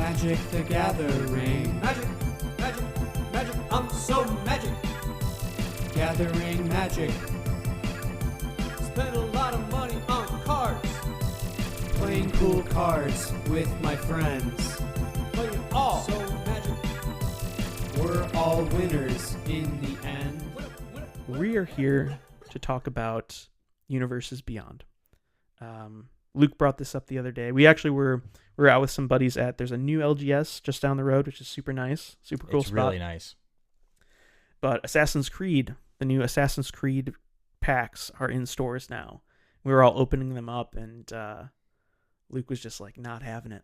Magic the Gathering. Magic, magic, magic, I'm so magic. Gathering magic. Spend a lot of money on cards. Playing cool cards with my friends. Play it all. So magic. We're all winners in the end. We are here to talk about Universes Beyond. Luke brought this up the other day. We actually were out with some buddies there's a new LGS just down the road, which is super nice, super cool It's spot. really nice. But Assassin's Creed, the new Assassin's Creed packs are in stores now. We were all opening them up, and Luke was just like not having it.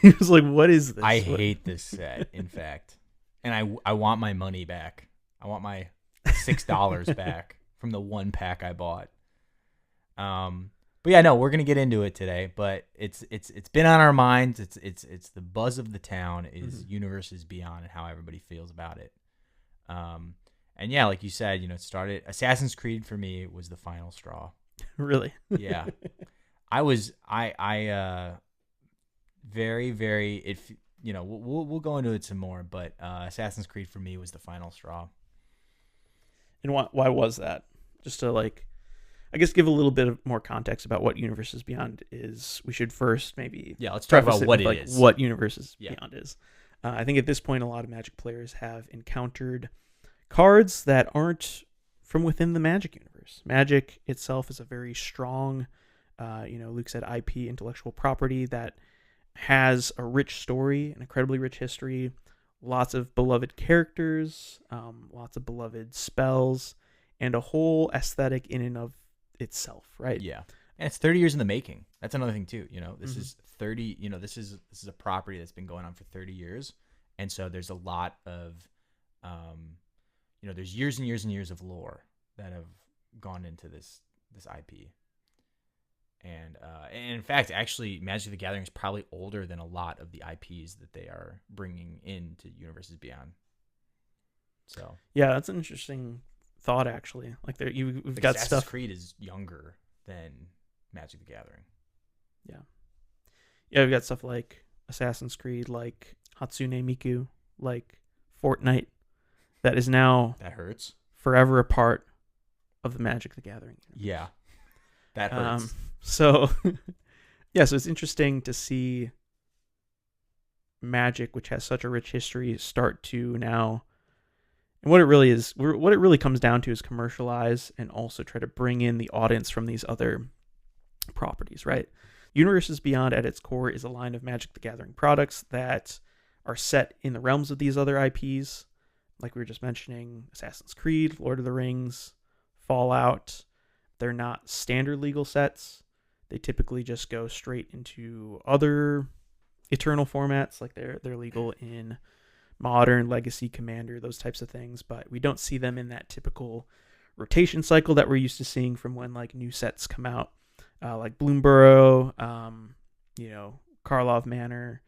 He was like, "What is this?" I hate this set, in fact, and I want my money back. I want my $6 back from the one pack I bought. But yeah, no, we're gonna get into it today. But it's been on our minds. It's the buzz of the town is Universes Beyond and how everybody feels about it. And yeah, like you said, it started Assassin's Creed for me was the final straw. Really? Yeah, I very very we'll go into it some more, but Assassin's Creed for me was the final straw. And why was that? Just to I guess give a little bit of more context about what Universes Beyond is. We should first maybe let's talk about what it is. What Universes Beyond is. I think at this point, a lot of Magic players have encountered cards that aren't from within the Magic universe. Magic itself is a very strong, Luke said IP, intellectual property that has a rich story, an incredibly rich history, lots of beloved characters, lots of beloved spells, and a whole aesthetic in and of itself, right? Yeah. And it's 30 years in the making. That's another thing too. This is 30, this is a property that's been going on for 30 years. And so there's a lot of there's years and years and years of lore that have gone into this IP. And in fact, actually, Magic the Gathering is probably older than a lot of the IPs that they are bringing into Universes Beyond. So yeah, that's an interesting thought, actually. We've got Assassin's stuff. Creed is younger than Magic the Gathering. Yeah, we've got stuff like Assassin's Creed, like Hatsune Miku, like Fortnite, that is now That hurts. forever a part of the Magic the Gathering. Yeah, that hurts. So it's interesting to see Magic, which has such a rich history, start to now, and what it really comes down to is commercialize and also try to bring in the audience from these other properties, right? Universes Beyond at its core is a line of Magic the Gathering products that are set in the realms of these other IPs, like we were just mentioning, Assassin's Creed, Lord of the Rings, Fallout. They're not standard legal sets. They typically just go straight into other Eternal formats, like they're legal in Modern, Legacy, Commander, those types of things, but we don't see them in that typical rotation cycle that we're used to seeing from when new sets come out, like Bloomborough, Karlov Manor,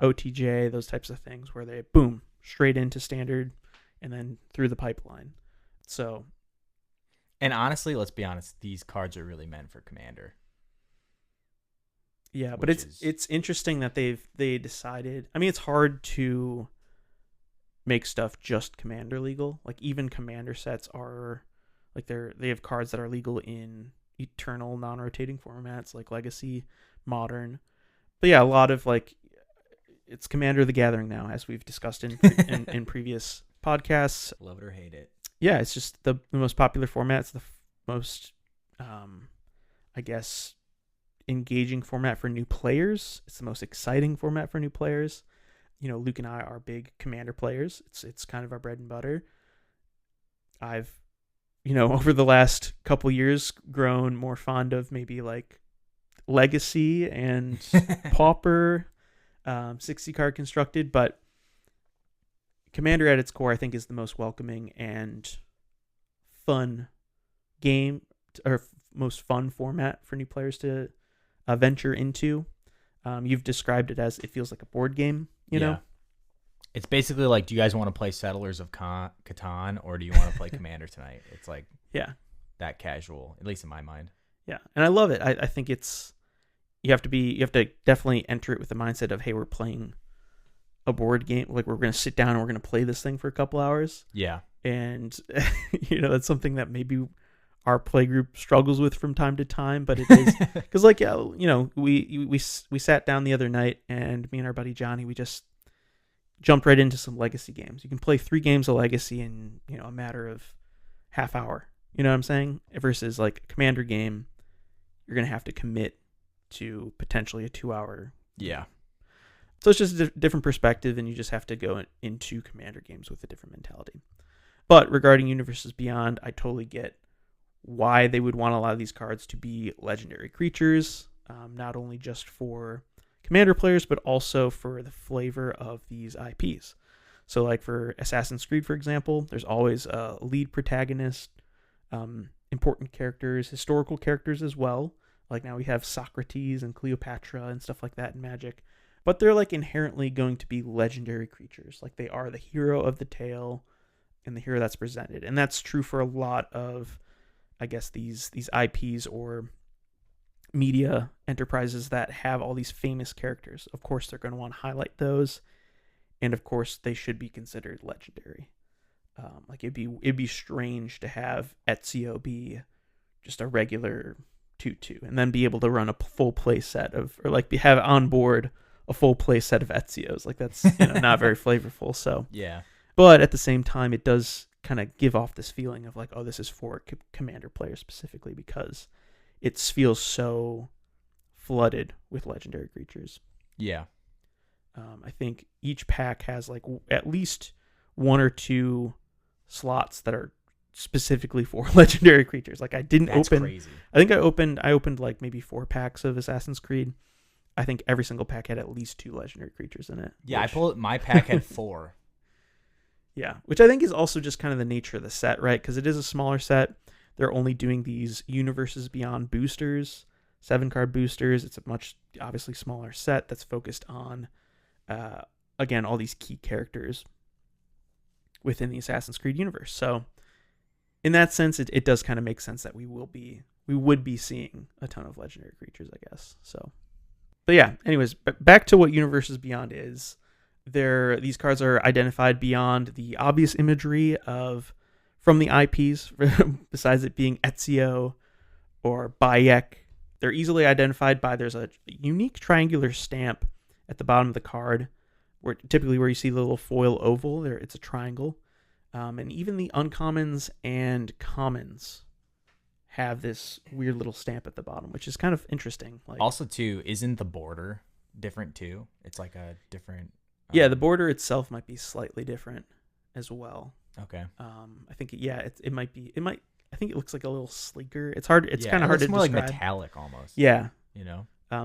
OTJ, those types of things where they boom straight into standard and then through the pipeline. So, and honestly, let's be honest, these cards are really meant for Commander. Yeah, but it's interesting that they decided. I mean, it's hard to make stuff just Commander legal. Like even Commander sets are they have cards that are legal in Eternal non-rotating formats like Legacy, Modern. But yeah, a lot of it's Commander the Gathering now, as we've discussed in previous podcasts. Love it or hate it. Yeah, it's just the most popular format. It's the most, I guess, engaging format for new players. It's the most exciting format for new players. Luke and I are big Commander players. It's kind of our bread and butter. I've, over the last couple years grown more fond of maybe Legacy and Pauper, 60 card constructed, but Commander at its core, I think, is the most welcoming and fun game, or most fun format for new players to venture into. You've described it as it feels like a board game, you know? It's basically like, do you guys want to play Settlers of Catan or do you want to play Commander tonight? It's that casual, at least in my mind. Yeah, and I love it. I think you have to definitely enter it with the mindset of, hey, we're playing a board game, like we're going to sit down and we're going to play this thing for a couple hours. Yeah. And, that's something that maybe our play group struggles with from time to time, but it is because we sat down the other night and me and our buddy Johnny, we just jumped right into some Legacy games. You can play 3 games of Legacy in, a matter of half hour. You know what I'm saying? Versus like a Commander game, you're going to have to commit to potentially a 2-hour. Yeah. So it's just a different perspective, and you just have to go into Commander games with a different mentality. But regarding Universes Beyond, I totally get why they would want a lot of these cards to be legendary creatures, not only just for Commander players, but also for the flavor of these IPs. So like for Assassin's Creed, for example, there's always a lead protagonist, important characters, historical characters as well. Like now we have Socrates and Cleopatra and stuff like that in Magic. But they're like inherently going to be legendary creatures. Like they are the hero of the tale and the hero that's presented. And that's true for a lot of, I guess, these IPs or media enterprises that have all these famous characters. Of course, they're going to want to highlight those. And of course, they should be considered legendary. Like it'd be strange to have Ezio be just a regular 2/2 and then be able to run a full play set have on board a full play set of Ezios. Like that's not very flavorful. So yeah, but at the same time, it does kind of give off this feeling of like, oh, this is for Commander players specifically because it feels so flooded with legendary creatures. Yeah. I think each pack has like at least 1 or 2 slots that are specifically for legendary creatures. Like That's crazy. I think I opened like maybe 4 packs of Assassin's Creed. I think every single pack had at least 2 legendary creatures in it. Yeah, my pack had 4. Yeah, which I think is also just kind of the nature of the set, right? Because it is a smaller set. They're only doing these Universes Beyond boosters, 7-card boosters. It's a much, obviously, smaller set that's focused on, again, all these key characters within the Assassin's Creed universe. So, in that sense, it does kind of make sense that we would be seeing a ton of legendary creatures, I guess. So, but yeah, anyways, back to what Universes Beyond is. These cards are identified beyond the obvious imagery from the IPs, besides it being Ezio or Bayek. They're easily identified there's a unique triangular stamp at the bottom of the card, where you see the little foil oval. It's a triangle. And even the uncommons and commons have this weird little stamp at the bottom, which is kind of interesting. Like, also, too, isn't the border different, too? It's like a different... Yeah, the border itself might be slightly different as well. Okay. I think it might be. I think it looks like a little sleeker. It's hard. It's kind of hard to describe. It's more like metallic almost. Yeah.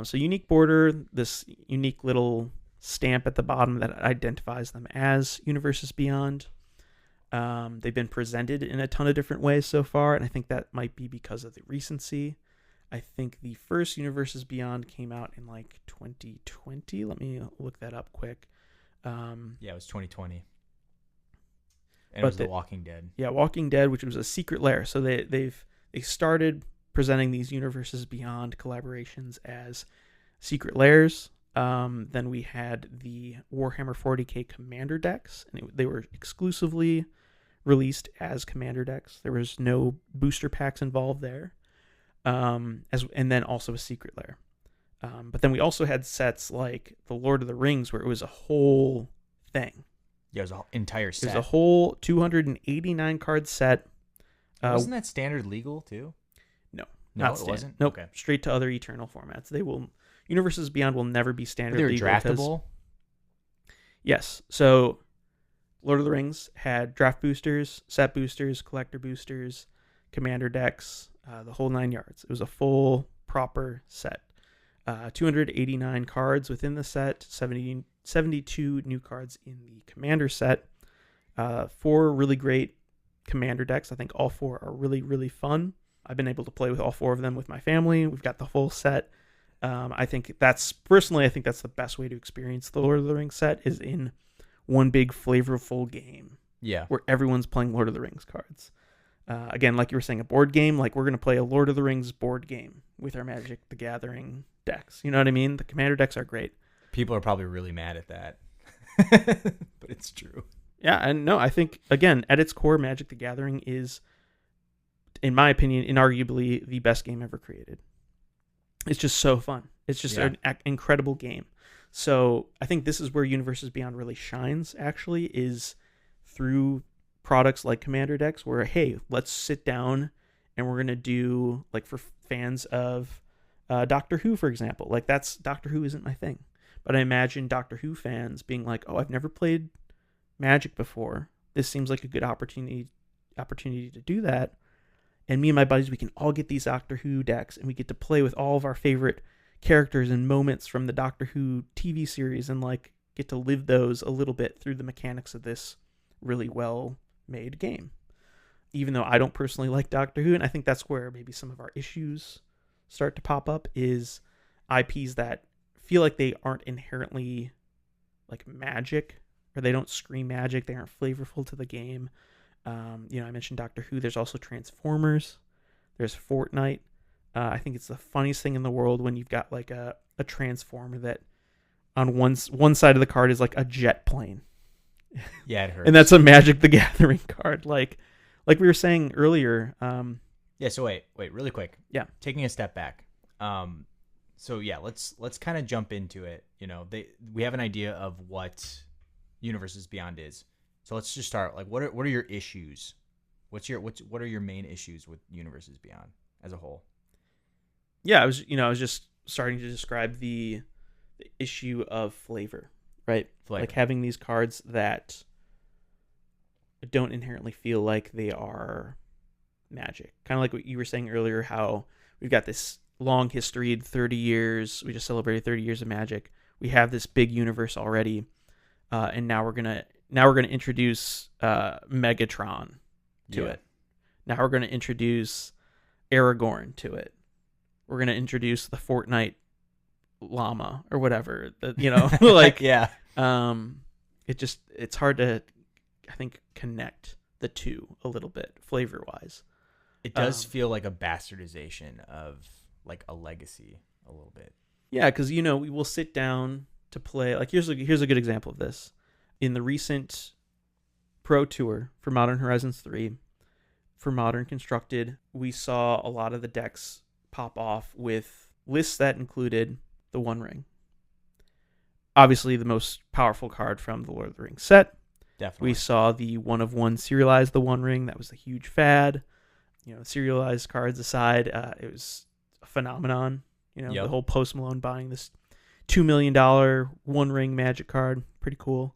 So unique border, this unique little stamp at the bottom that identifies them as Universes Beyond. They've been presented in a ton of different ways so far, and I think that might be because of the recency. I think the first Universes Beyond came out in like 2020. Let me look that up quick. It was 2020. And it was The Walking Dead. Yeah, Walking Dead, which was a secret lair. So they started presenting these Universes Beyond collaborations as secret lairs. Then we had the Warhammer 40k Commander decks, and they were exclusively released as Commander decks. There was no booster packs involved there. And then also a secret lair. But then we also had sets like the Lord of the Rings, where it was a whole thing. Yeah, it was an entire set. It was a whole 289 card set. Wasn't that standard legal too? No, it wasn't. Nope. Okay. Straight to other Eternal formats. Universes Beyond will never be standard legal. They were draftable. Yes. So Lord of the Rings had draft boosters, set boosters, collector boosters, commander decks, the whole 9 yards. It was a full proper set. 289 cards within the set, 72 new cards in the commander set. 4 really great commander decks. I think all 4 are really, really fun. I've been able to play with all 4 of them with my family. We've got the full set. I think that's the best way to experience the Lord of the Rings set is in one big flavorful game. Yeah. Where everyone's playing Lord of the Rings cards. Again, like you were saying, a board game, like we're going to play a Lord of the Rings board game with our Magic the Gathering decks. You know what I mean? The commander decks are great. People are probably really mad at that. But it's true. Yeah, and no, I think again, at its core, Magic the Gathering is, in my opinion, inarguably the best game ever created. It's just so fun. It's just an incredible game. So I think this is where Universes Beyond really shines, actually, is through products like Commander decks where, hey, let's sit down and we're going to do, like for fans of Doctor Who, for example. Like Doctor Who isn't my thing. But I imagine Doctor Who fans being like, oh, I've never played Magic before. This seems like a good opportunity to do that. And me and my buddies, we can all get these Doctor Who decks and we get to play with all of our favorite characters and moments from the Doctor Who TV series and like get to live those a little bit through the mechanics of this really well made game. Even though I don't personally like Doctor Who, and I think that's where maybe some of our issues start to pop up, is IPs that feel like they aren't inherently like Magic, or they don't scream Magic, they aren't flavorful to the game. I mentioned Doctor Who. There's also Transformers. There's Fortnite. I think it's the funniest thing in the world when you've got like a Transformer that on one side of the card is like a jet plane. Yeah, it hurts. And that's a Magic the Gathering card. Like we were saying earlier. Yeah. So wait, really quick. Yeah. Taking a step back. So yeah, let's kind of jump into it. We have an idea of what Universes Beyond is. So let's just start. Like, what are your issues? What are your main issues with Universes Beyond as a whole? Yeah, I was just starting to describe the issue of flavor, right? Like having these cards that don't inherently feel like they are Magic. Kind of like what you were saying earlier, how we've got this long history, 30 years. We just celebrated 30 years of Magic. We have this big universe already, and now we're gonna introduce Megatron to it. Now we're gonna introduce Aragorn to it. We're gonna introduce the Fortnite llama or whatever. Like yeah. It's hard to, I think, connect the two a little bit flavor wise. It does feel like a bastardization of like a legacy a little bit. Yeah, because we will sit down to play. Like here's a good example of this. In the recent Pro Tour for Modern Horizons 3, for Modern Constructed, we saw a lot of the decks pop off with lists that included the One Ring. Obviously, the most powerful card from the Lord of the Rings set. Definitely. We saw the one of one serialized the One Ring. That was a huge fad. Serialized cards aside, it was a phenomenon. The whole Post Malone buying this $2 million One Ring Magic card. Pretty cool.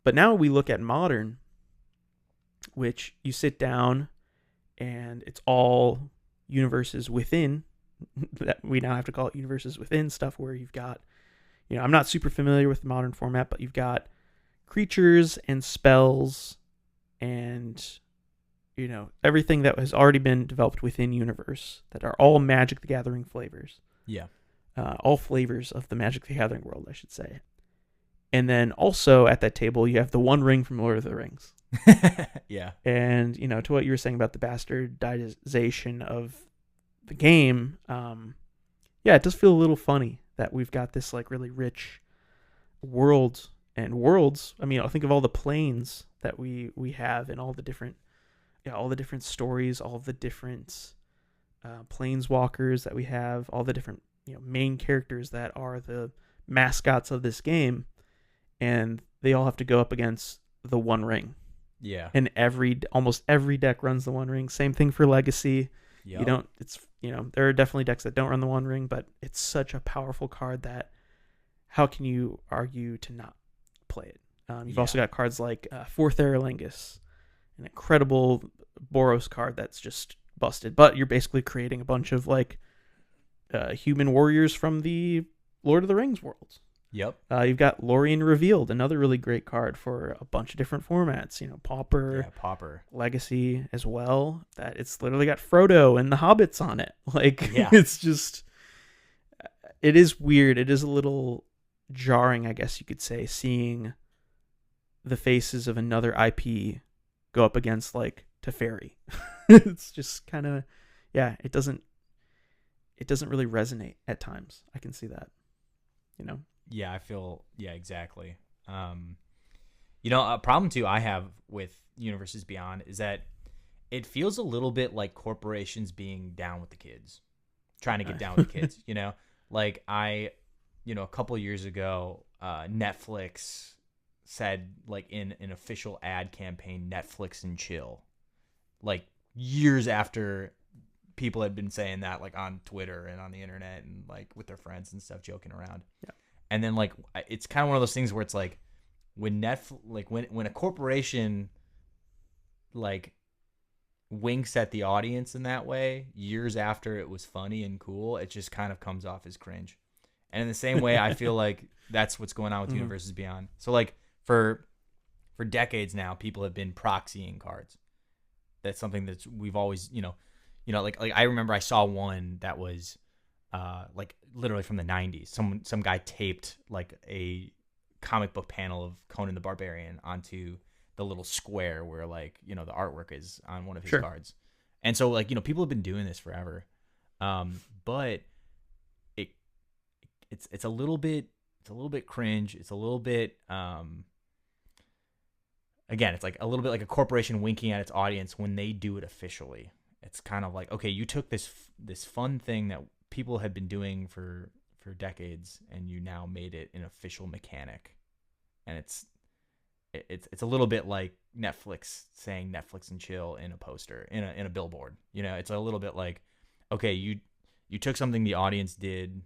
But now we look at Modern, which you sit down and it's all universes within. That we now have to call it universes within stuff, where you've got, I'm not super familiar with the Modern format, but you've got creatures and spells and, everything that has already been developed within universe that are all Magic the Gathering flavors. Yeah. All flavors of the Magic the Gathering world, I should say. And then also at that table, you have the One Ring from Lord of the Rings. Yeah. And, to what you were saying about the bastardization of the game, it does feel a little funny that we've got this like really rich world and worlds. I mean, I think of all the planes that we have and all the different stories, all the different planeswalkers that we have, all the different main characters that are the mascots of this game, and they all have to go up against the One Ring. Yeah. And almost every deck runs the One Ring. Same thing for Legacy. Yep. There are definitely decks that don't run the One Ring, but it's such a powerful card that how can you argue to not play it? You've also got cards like Fourth Aerolingus, an incredible Boros card that's just busted, but you're basically creating a bunch of like human warriors from the Lord of the Rings world. Yep. You've got Lorien Revealed, another really great card for a bunch of different formats. Pauper, Legacy as well. That it's literally got Frodo and the Hobbits on it. It's just, it is weird. It is a little jarring, I guess you could say, seeing the faces of another IP go up against like Teferi. It's just kind of, it doesn't really resonate at times. I can see that, Yeah, I feel, exactly. A problem too I have with Universes Beyond is that it feels a little bit like corporations being down with the kids, trying to get down with the kids. Like a couple years ago, Netflix said, like, in an official ad campaign, Netflix and chill, like years after people had been saying that, like on Twitter and on the internet and like with their friends and stuff, joking around. Yeah. And then like it's kind of one of those things where it's like when when a corporation like winks at the audience in that way years after it was funny and cool, it just kind of comes off as cringe. And in the same way, I feel like that's what's going on with Universes Beyond. So like for decades now, people have been proxying cards. That's something that we've always, like I remember I saw one that was like literally from the 90s. Some guy taped like a comic book panel of Conan the Barbarian onto the little square where like, the artwork is on one of his cards. And so like, people have been doing this forever. But it's a little bit cringe. It's a little bit again, it's like a little bit like a corporation winking at its audience when they do it officially. It's kind of like, okay, you took this fun thing that people had been doing for decades and you now made it an official mechanic. And it's a little bit like Netflix saying Netflix and chill in a poster, in a billboard. It's a little bit like, okay, you took something the audience did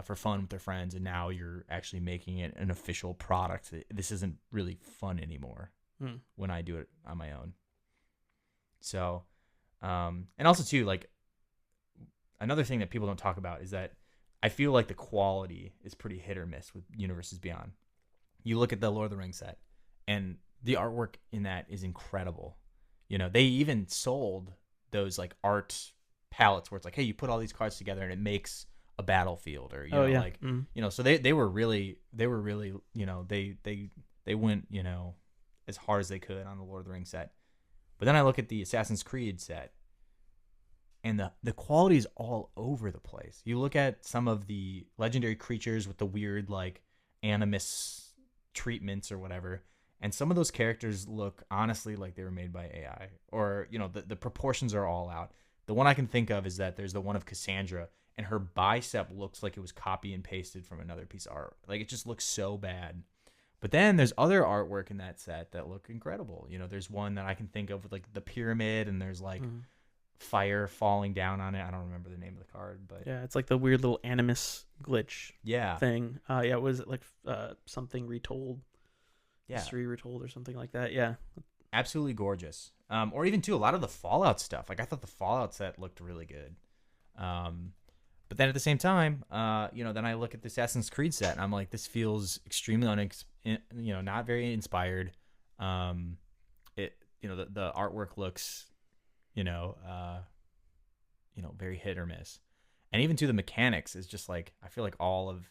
for fun with their friends, and now you're actually making it an official product. This isn't really fun anymore when I do it on my own. So, and also too, like another thing that people don't talk about is that I feel like the quality is pretty hit or miss with Universes Beyond. You look at the Lord of the Rings set, and the artwork in that is incredible. They even sold those like art palettes where it's like, hey, you put all these cards together and it makes a battlefield, or so they were really they went as hard as they could on the Lord of the Rings set. But then I look at the Assassin's Creed set, and the quality is all over the place. You look at some of the legendary creatures with the weird like animus treatments or whatever, and some of those characters look honestly like they were made by AI, or the proportions are all out. The one I can think of is that there's the one of Cassandra, and her bicep looks like it was copy and pasted from another piece of art. Like, it just looks so bad. But then there's other artwork in that set that look incredible. There's one that I can think of with like the pyramid, and there's like fire falling down on it. I don't remember the name of the card, but yeah, it's like the weird little animus glitch thing. It was like something retold, history retold or something like that. Yeah, absolutely gorgeous. Or even too, a lot of the Fallout stuff. Like, I thought the Fallout set looked really good. But then at the same time, then I look at the Assassin's Creed set and I'm like, this feels extremely not very inspired. The artwork looks, very hit or miss. And even to the mechanics is just like, I feel like all of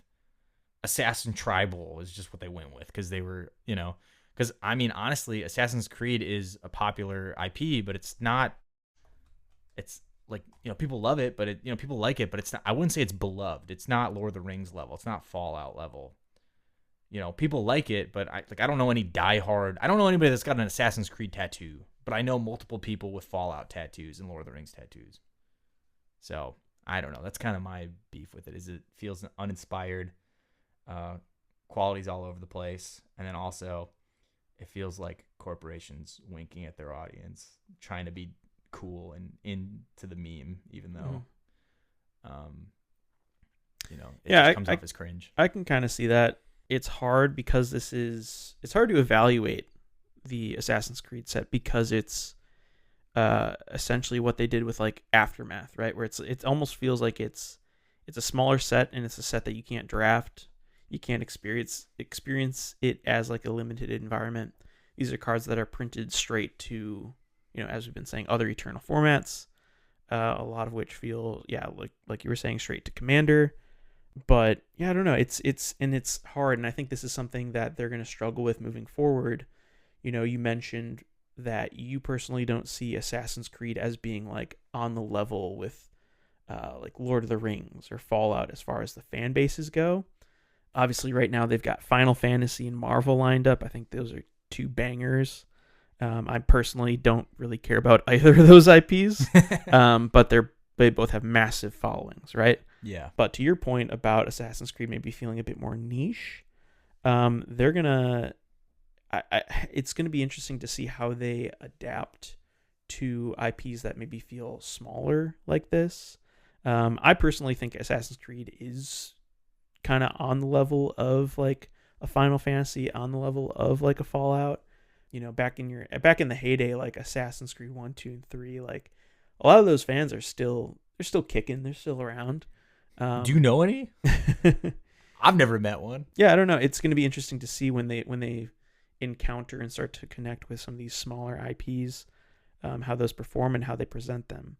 Assassin Tribal is just what they went with, because they were, because I mean, honestly, Assassin's Creed is a popular IP, but it's not, it's like, people love it, but people like it, but it's not, I wouldn't say it's beloved. It's not Lord of the Rings level. It's not Fallout level. People like it, but I don't know any diehard. I don't know anybody that's got an Assassin's Creed tattoo, but I know multiple people with Fallout tattoos and Lord of the Rings tattoos. So I don't know. That's kind of my beef with it. Is it feels uninspired. Quality's all over the place, and then also it feels like corporations winking at their audience, trying to be cool and into the meme, even though it just comes off as cringe. I can kind of see that. It's hard because it's hard to evaluate the Assassin's Creed set, because it's essentially what they did with like Aftermath, right? Where it almost feels like it's a smaller set, and it's a set that you can't draft, you can't experience it as like a limited environment. These are cards that are printed straight to, as we've been saying, other Eternal formats, a lot of which feel, like you were saying, straight to Commander. But yeah, I don't know. It's hard, and I think this is something that they're going to struggle with moving forward. You mentioned that you personally don't see Assassin's Creed as being like on the level with like Lord of the Rings or Fallout as far as the fan bases go. Obviously, right now they've got Final Fantasy and Marvel lined up. I think those are two bangers. I personally don't really care about either of those IPs, but they both have massive followings, right? Yeah. But to your point about Assassin's Creed maybe feeling a bit more niche, they're gonna. It's gonna be interesting to see how they adapt to IPs that maybe feel smaller like this. I personally think Assassin's Creed is kind of on the level of like a Final Fantasy, on the level of like a Fallout. You know, back in the heyday, like Assassin's Creed 1, 2, and 3, like a lot of those fans are still kicking, they're still around. Do you know any? I've never met one. Yeah, I don't know. It's going to be interesting to see when they encounter and start to connect with some of these smaller IPs, how those perform and how they present them.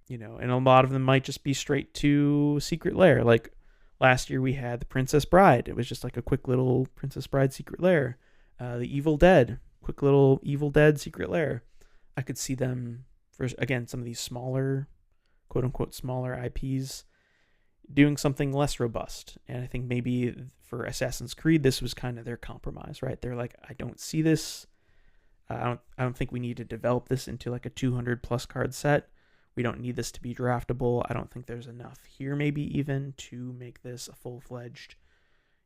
You know, and a lot of them might just be straight to Secret Lair. Like last year we had the Princess Bride. It was just like a quick little Princess Bride Secret Lair. The Evil Dead, quick little Evil Dead Secret Lair. I could see them for, again, some of these smaller, quote unquote, smaller IPs doing something less robust. And I think maybe for Assassin's Creed, this was kind of their compromise, right? They're like, I don't see this. I don't think we need to develop this into like a 200 plus card set. We don't need this to be draftable. I don't think there's enough here maybe even to make this a full-fledged,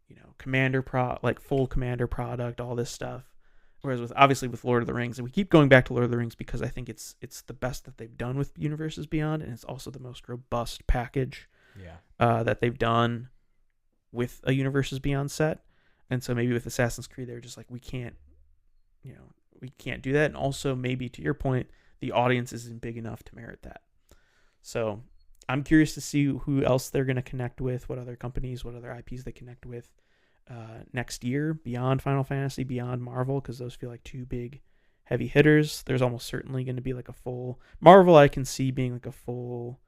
you know, full Commander product, all this stuff. Whereas with Lord of the Rings, and we keep going back to Lord of the Rings because I think it's the best that they've done with Universes Beyond, and it's also the most robust package that they've done with a Universes Beyond set. And so maybe with Assassin's Creed, they're just like, we can't do that. And also maybe to your point, the audience isn't big enough to merit that. So I'm curious to see who else they're going to connect with, what other companies, what other IPs they connect with next year, beyond Final Fantasy, beyond Marvel, because those feel like two big heavy hitters. There's almost certainly going to be like a full Marvel. I can see being like a full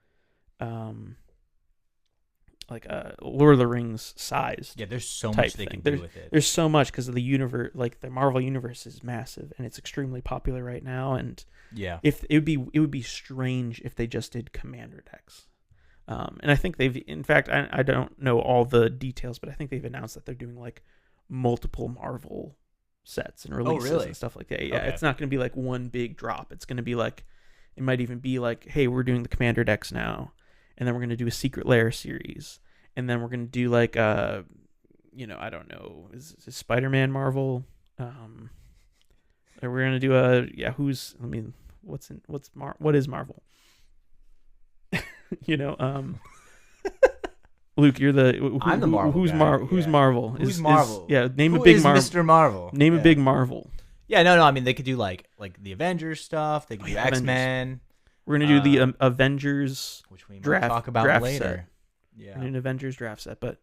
like a Lord of the Rings size. Yeah, there's so much they can do with it. There's so much because of the universe. Like the Marvel universe is massive and it's extremely popular right now. And yeah, if it would be strange if they just did Commander decks. And I think in fact, I don't know all the details, but I think they've announced that they're doing like multiple Marvel sets and releases and stuff like that. Yeah, okay. It's not going to be like one big drop. It's going to be like, it might even be like, hey, we're doing the Commander decks now, and then we're going to do a Secret Lair series, and then we're going to do like I don't know, is Spider-Man Marvel? Or we're going to do what is Marvel? Luke, you're I'm the Marvel who's guy. Who's Marvel? Who's Marvel? Name Who a big is Marvel. Mr. Marvel. Name a big Marvel. Yeah, no. I mean, they could do like the Avengers stuff. They could do X-Men. We're gonna do the Avengers, which we might draft talk about later. Set. Yeah, we're doing an Avengers draft set, but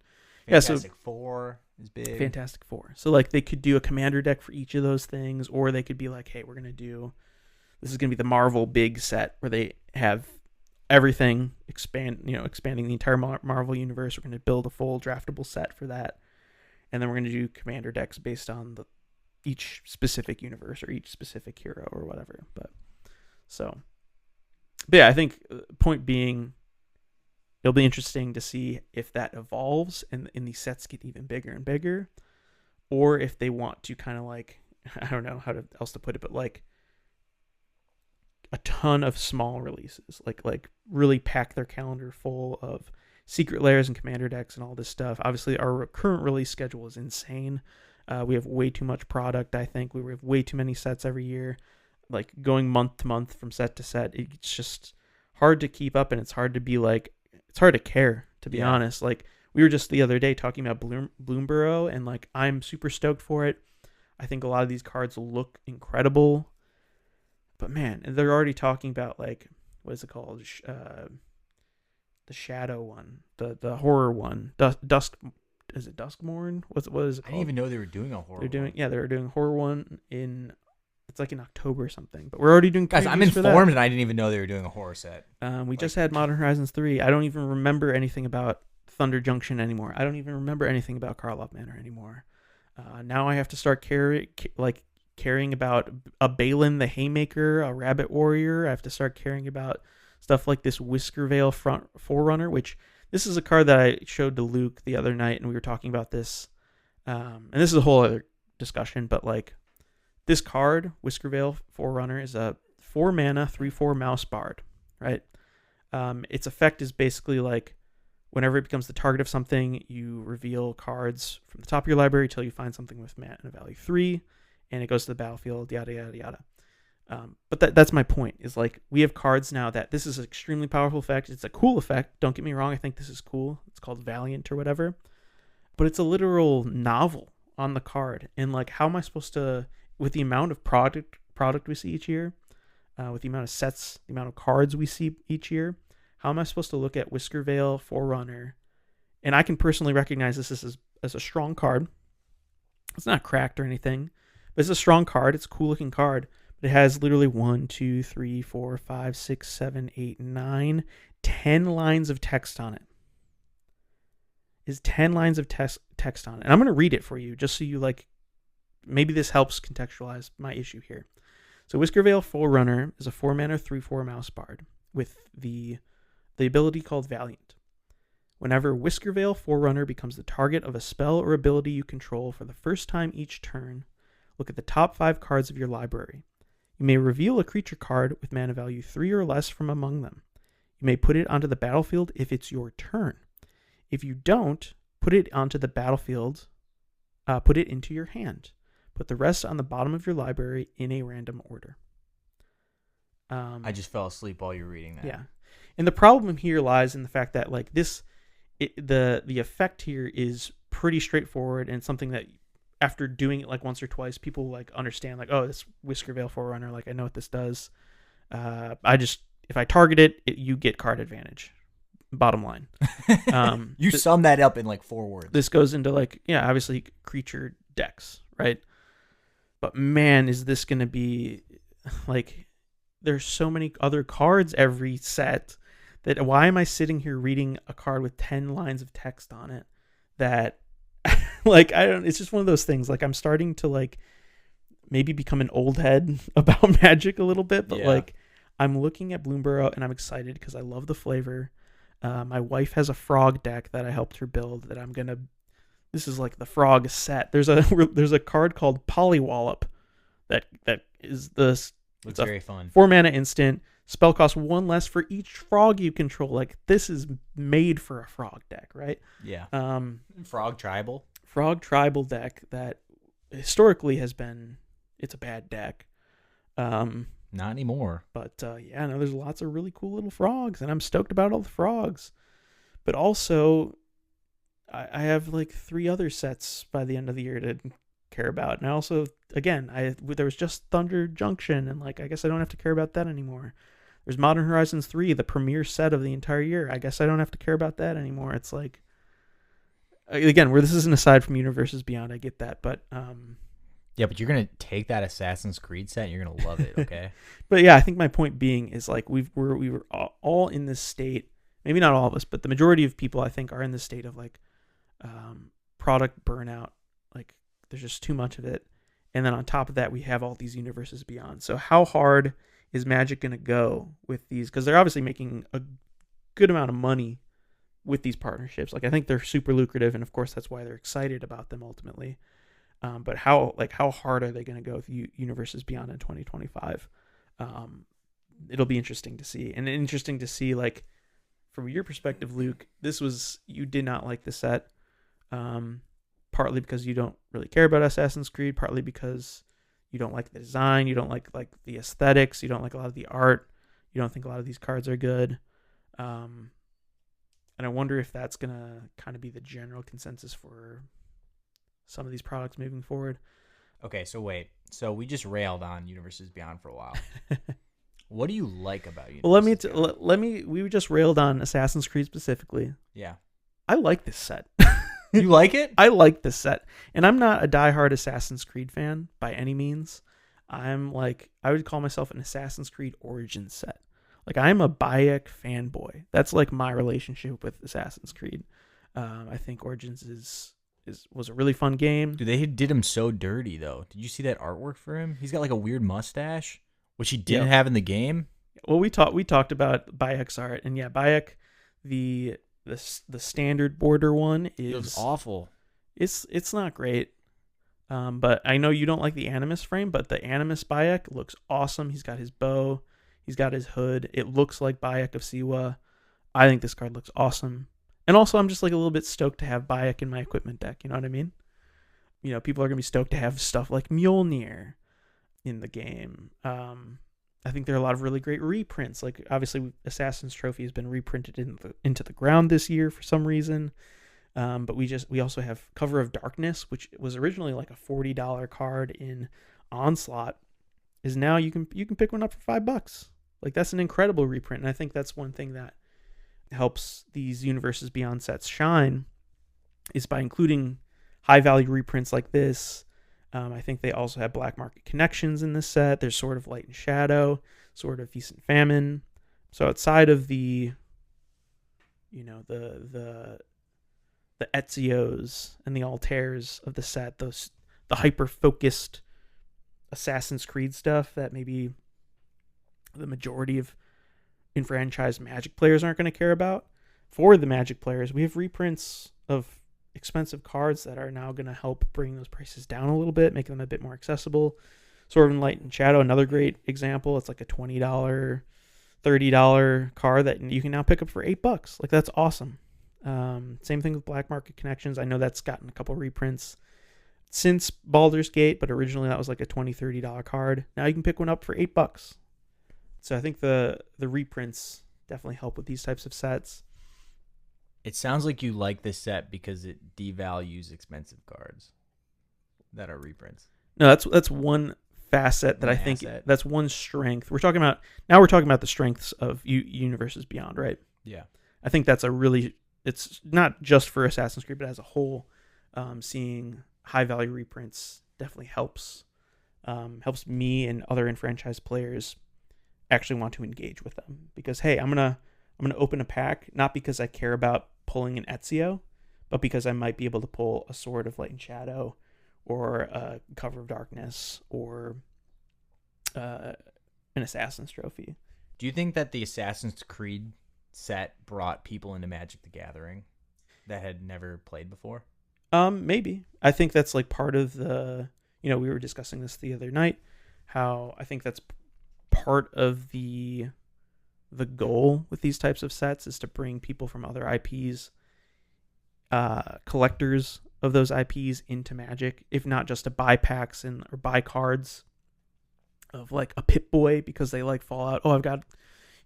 Fantastic Four is big. Fantastic Four. So like they could do a Commander deck for each of those things, or they could be like, hey, this is gonna be the Marvel big set where they have everything expanding the entire Marvel universe. We're going to build a full draftable set for that, and then we're going to do Commander decks based on each specific universe or each specific hero or whatever. But yeah, I think point being, it'll be interesting to see if that evolves and these sets get even bigger and bigger, or if they want to kind of like, I don't know how else to put it, but like a ton of small releases, like really pack their calendar full of Secret Lairs and Commander decks and all this stuff. Obviously, our current release schedule is insane. We have way too much product. I think we have way too many sets every year. Like going month to month from set to set, it's just hard to keep up, and it's hard to be like, it's hard to care, to be honest. Like we were just the other day talking about Bloomborough, and like I'm super stoked for it. I think a lot of these cards will look incredible. But man, they're already talking about like, what is it called? The shadow one, the horror one, Dusk. Is it Duskmorn? What is it called? I didn't even know they were doing a horror. They were doing a horror one it's like in October or something. But we're already doing. Guys, I'm informed, and I didn't even know they were doing a horror set. We just had Modern Horizons 3. I don't even remember anything about Thunder Junction anymore. I don't even remember anything about Karlov Manor anymore. Now I have to start caring about a Balin the Haymaker, a Rabbit Warrior. I have to start caring about stuff like this Whiskervale Forerunner, which this is a card that I showed to Luke the other night, and we were talking about this. And this is a whole other discussion, but like This card, Whiskervale Forerunner, is a 4 mana 3/4 mouse bard, right? Its effect is basically like whenever it becomes the target of something, you reveal cards from the top of your library until you find something with mana value 3, and it goes to the battlefield, yada, yada, yada. But that's my point, is like we have cards now that this is an extremely powerful effect. It's a cool effect. Don't get me wrong. I think this is cool. It's called Valiant or whatever. But it's a literal novel on the card. And like, how am I supposed to, with the amount of product we see each year, with the amount of sets, the amount of cards we see each year, how am I supposed to look at Whiskervale Forerunner? And I can personally recognize this as a strong card. It's not cracked or anything, but it's a strong card. It's a cool looking card. But it has literally 1, 2, 3, 4, 5, 6, 7, 8, 9, 10 lines of text on it. Is 10 lines of text on it. And I'm going to read it for you just so you like, maybe this helps contextualize my issue here. So Whiskervale Forerunner is a 4 mana 3/4 mouse bard with the ability called Valiant. Whenever Whiskervale Forerunner becomes the target of a spell or ability you control for the first time each turn, look at the top 5 cards of your library. You may reveal a creature card with mana value 3 or less from among them. You may put it onto the battlefield if it's your turn. If you don't, put it onto the battlefield, put it into your hand. Put the rest on the bottom of your library in a random order. I just fell asleep while you were reading that. Yeah. And the problem here lies in the fact that like the effect here is pretty straightforward and something that after doing it like once or twice, people like understand like, oh, this Whiskervale Forerunner, like I know what this does. If I target it, you get card advantage. Bottom line. You sum that up in like 4 words. This goes into like, yeah, obviously creature decks, right? But man, is this going to be like, there's so many other cards every set that why am I sitting here reading a card with 10 lines of text on it that like, it's just one of those things. Like I'm starting to like maybe become an old head about Magic a little bit, but like I'm looking at Bloomborough and I'm excited because I love the flavor. My wife has a frog deck that I helped her build that this is like the frog set. There's a card called Polywallop that is Looks very fun. 4 mana instant. Spell costs 1 less for each frog you control. Like this is made for a frog deck, right? Yeah. Frog tribal deck that historically it's a bad deck. Not anymore. But no, there's lots of really cool little frogs, and I'm stoked about all the frogs. But also, I have like 3 other sets by the end of the year to care about. And I also, again, there was just Thunder Junction, and like I guess I don't have to care about that anymore. There's Modern Horizons 3, the premier set of the entire year. I guess I don't have to care about that anymore. It's like, again, where this is an aside from Universes Beyond, I get that, but yeah, but you're gonna take that Assassin's Creed set and you're gonna love it, okay? But yeah, I think my point being is like we were all in this state. Maybe not all of us, but the majority of people I think are in this state of like product burnout. Like there's just too much of it, and then on top of that, we have all these Universes Beyond. So how hard is Magic gonna go with these? Because they're obviously making a good amount of money with these partnerships. Like I think they're super lucrative, and of course that's why they're excited about them ultimately. But how hard are they going to go with Universes Beyond in 2025? It'll be interesting to see, and interesting to see like from your perspective, Luke. You did not like the set, partly because you don't really care about Assassin's Creed, partly because you don't like the design, you don't like the aesthetics, you don't like a lot of the art, you don't think a lot of these cards are good, and I wonder if that's gonna kind of be the general consensus for some of these products moving forward. Okay, so wait. So we just railed on Universes Beyond for a while. What do you like about Universes Beyond? We just railed on Assassin's Creed specifically. Yeah. I like this set. You like it? I like this set. And I'm not a diehard Assassin's Creed fan by any means. I would call myself an Assassin's Creed Origins set. Like I'm a Bayek fanboy. That's like my relationship with Assassin's Creed. I think Origins was a really fun game. Dude, they did him so dirty though. Did you see that artwork for him? He's got like a weird mustache, which he didn't have in the game. Well, we talked about Bayek's art, and yeah, Bayek, the standard border one is it was awful. It's not great. But I know you don't like the Animus frame, but the Animus Bayek looks awesome. He's got his bow. He's got his hood. It looks like Bayek of Siwa. I think this card looks awesome. And also, I'm just like a little bit stoked to have Bayek in my equipment deck. You know what I mean? You know, people are going to be stoked to have stuff like Mjolnir in the game. I think there are a lot of really great reprints. Like, obviously, Assassin's Trophy has been reprinted into the ground this year for some reason. But we also have Cover of Darkness, which was originally like a $40 card in Onslaught, is now you can pick one up for $5. Like, that's an incredible reprint, and I think that's one thing that helps these Universes Beyond sets shine is by including high value reprints like this. I think they also have black market connections in this set. There's Sword of Light and Shadow, Sword of Feast and Famine. So outside of the Ezios and the Altairs of the set, the hyper focused Assassin's Creed stuff that maybe the majority of enfranchised Magic players aren't going to care about. For the Magic players, we have reprints of expensive cards that are now going to help bring those prices down a little bit, make them a bit more accessible. Sword of Light and Shadow, another great example. It's like a $20, $30 card that you can now pick up for $8. Like, that's awesome. Same thing with Black Market Connections. I know that's gotten a couple reprints since Baldur's Gate, but originally that was like a $20, $30 card. Now you can pick one up for $8. So I think the reprints definitely help with these types of sets. It sounds like you like this set because it devalues expensive cards that are reprints. No, that's one facet that I think that's one strength. We're talking about the strengths of Universes Beyond, right? Yeah. I think that's it's not just for Assassin's Creed, but as a whole, seeing high value reprints definitely helps me and other enfranchised players actually want to engage with them, because hey, I'm gonna open a pack not because I care about pulling an Ezio, but because I might be able to pull a Sword of Light and Shadow, or a Cover of Darkness, or an Assassin's Trophy. Do you think that the Assassin's Creed set brought people into Magic the Gathering that had never played before? Maybe. I think that's like part of the, we were discussing this the other night, how I think that's part of the goal with these types of sets is to bring people from other IPs, collectors of those IPs, into Magic, if not just to buy packs or buy cards of like a Pip-Boy because they like Fallout. Oh, I've got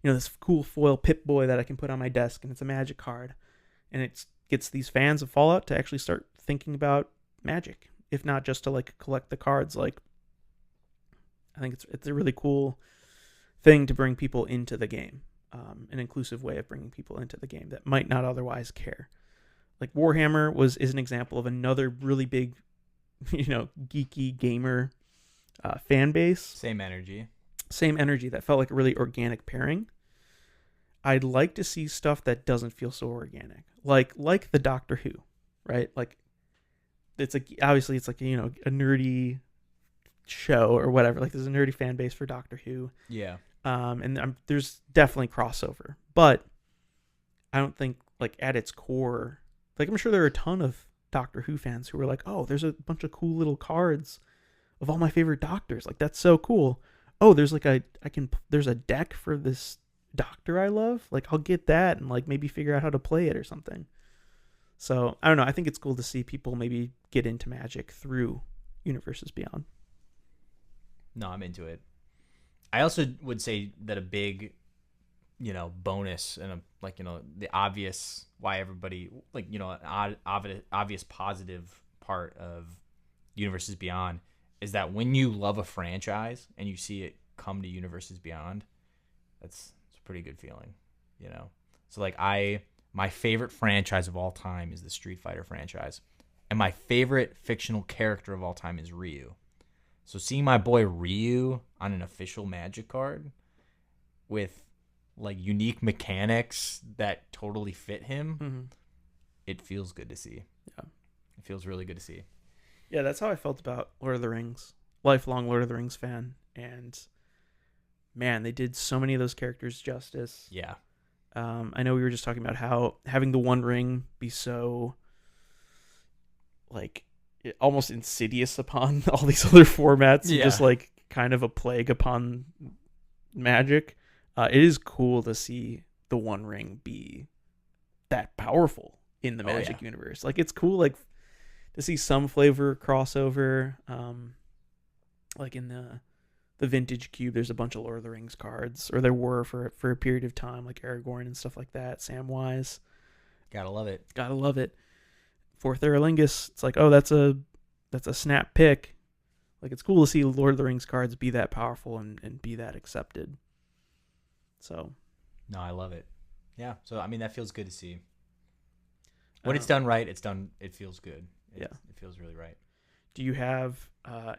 this cool foil Pip-Boy that I can put on my desk and it's a Magic card, and it gets these fans of Fallout to actually start thinking about Magic, if not just to like collect the cards. Like, I think it's a really cool thing to bring people into the game, an inclusive way of bringing people into the game that might not otherwise care. Like Warhammer is an example of another really big, geeky gamer fan base. Same energy that felt like a really organic pairing. I'd like to see stuff that doesn't feel so organic, like the Doctor Who, right? Like, it's like, obviously it's like, a nerdy show or whatever. Like, there's a nerdy fan base for Doctor Who. Yeah. And there's definitely crossover, but I don't think, like, at its core, like, I'm sure there are a ton of Doctor Who fans who were like, oh, there's a bunch of cool little cards of all my favorite doctors. Like, that's so cool. Oh, there's like there's a deck for this doctor I love. Like, I'll get that and like maybe figure out how to play it or something. So I don't know. I think it's cool to see people maybe get into Magic through Universes Beyond. No, I'm into it. I also would say that a big, bonus and the obvious why everybody an obvious positive part of Universes Beyond is that when you love a franchise and you see it come to Universes Beyond, it's a pretty good feeling, So like my favorite franchise of all time is the Street Fighter franchise, and my favorite fictional character of all time is Ryu. So seeing my boy Ryu on an official Magic card with like unique mechanics that totally fit him, it feels good to see. Yeah, it feels really good to see. Yeah, that's how I felt about Lord of the Rings. Lifelong Lord of the Rings fan. And man, they did so many of those characters justice. Yeah. I know we were just talking about how having the One Ring be so, like, almost insidious upon all these other formats, Yeah. just like kind of a plague upon Magic. It is cool to see the One Ring be that powerful in the Magic universe. Like, it's cool, like, to see some flavor crossover. Like in the Vintage Cube, there's a bunch of Lord of the Rings cards, or there were for a period of time, like Aragorn and stuff like that. Samwise, Gotta love it. gotta love it. For Theralingus, it's like, oh, that's a snap pick. Like, it's cool to see Lord of the Rings cards be that powerful and be that accepted. So, No, I love it. Yeah. So I mean, that feels good to see. When it's done right, it feels good. It feels really right. do you have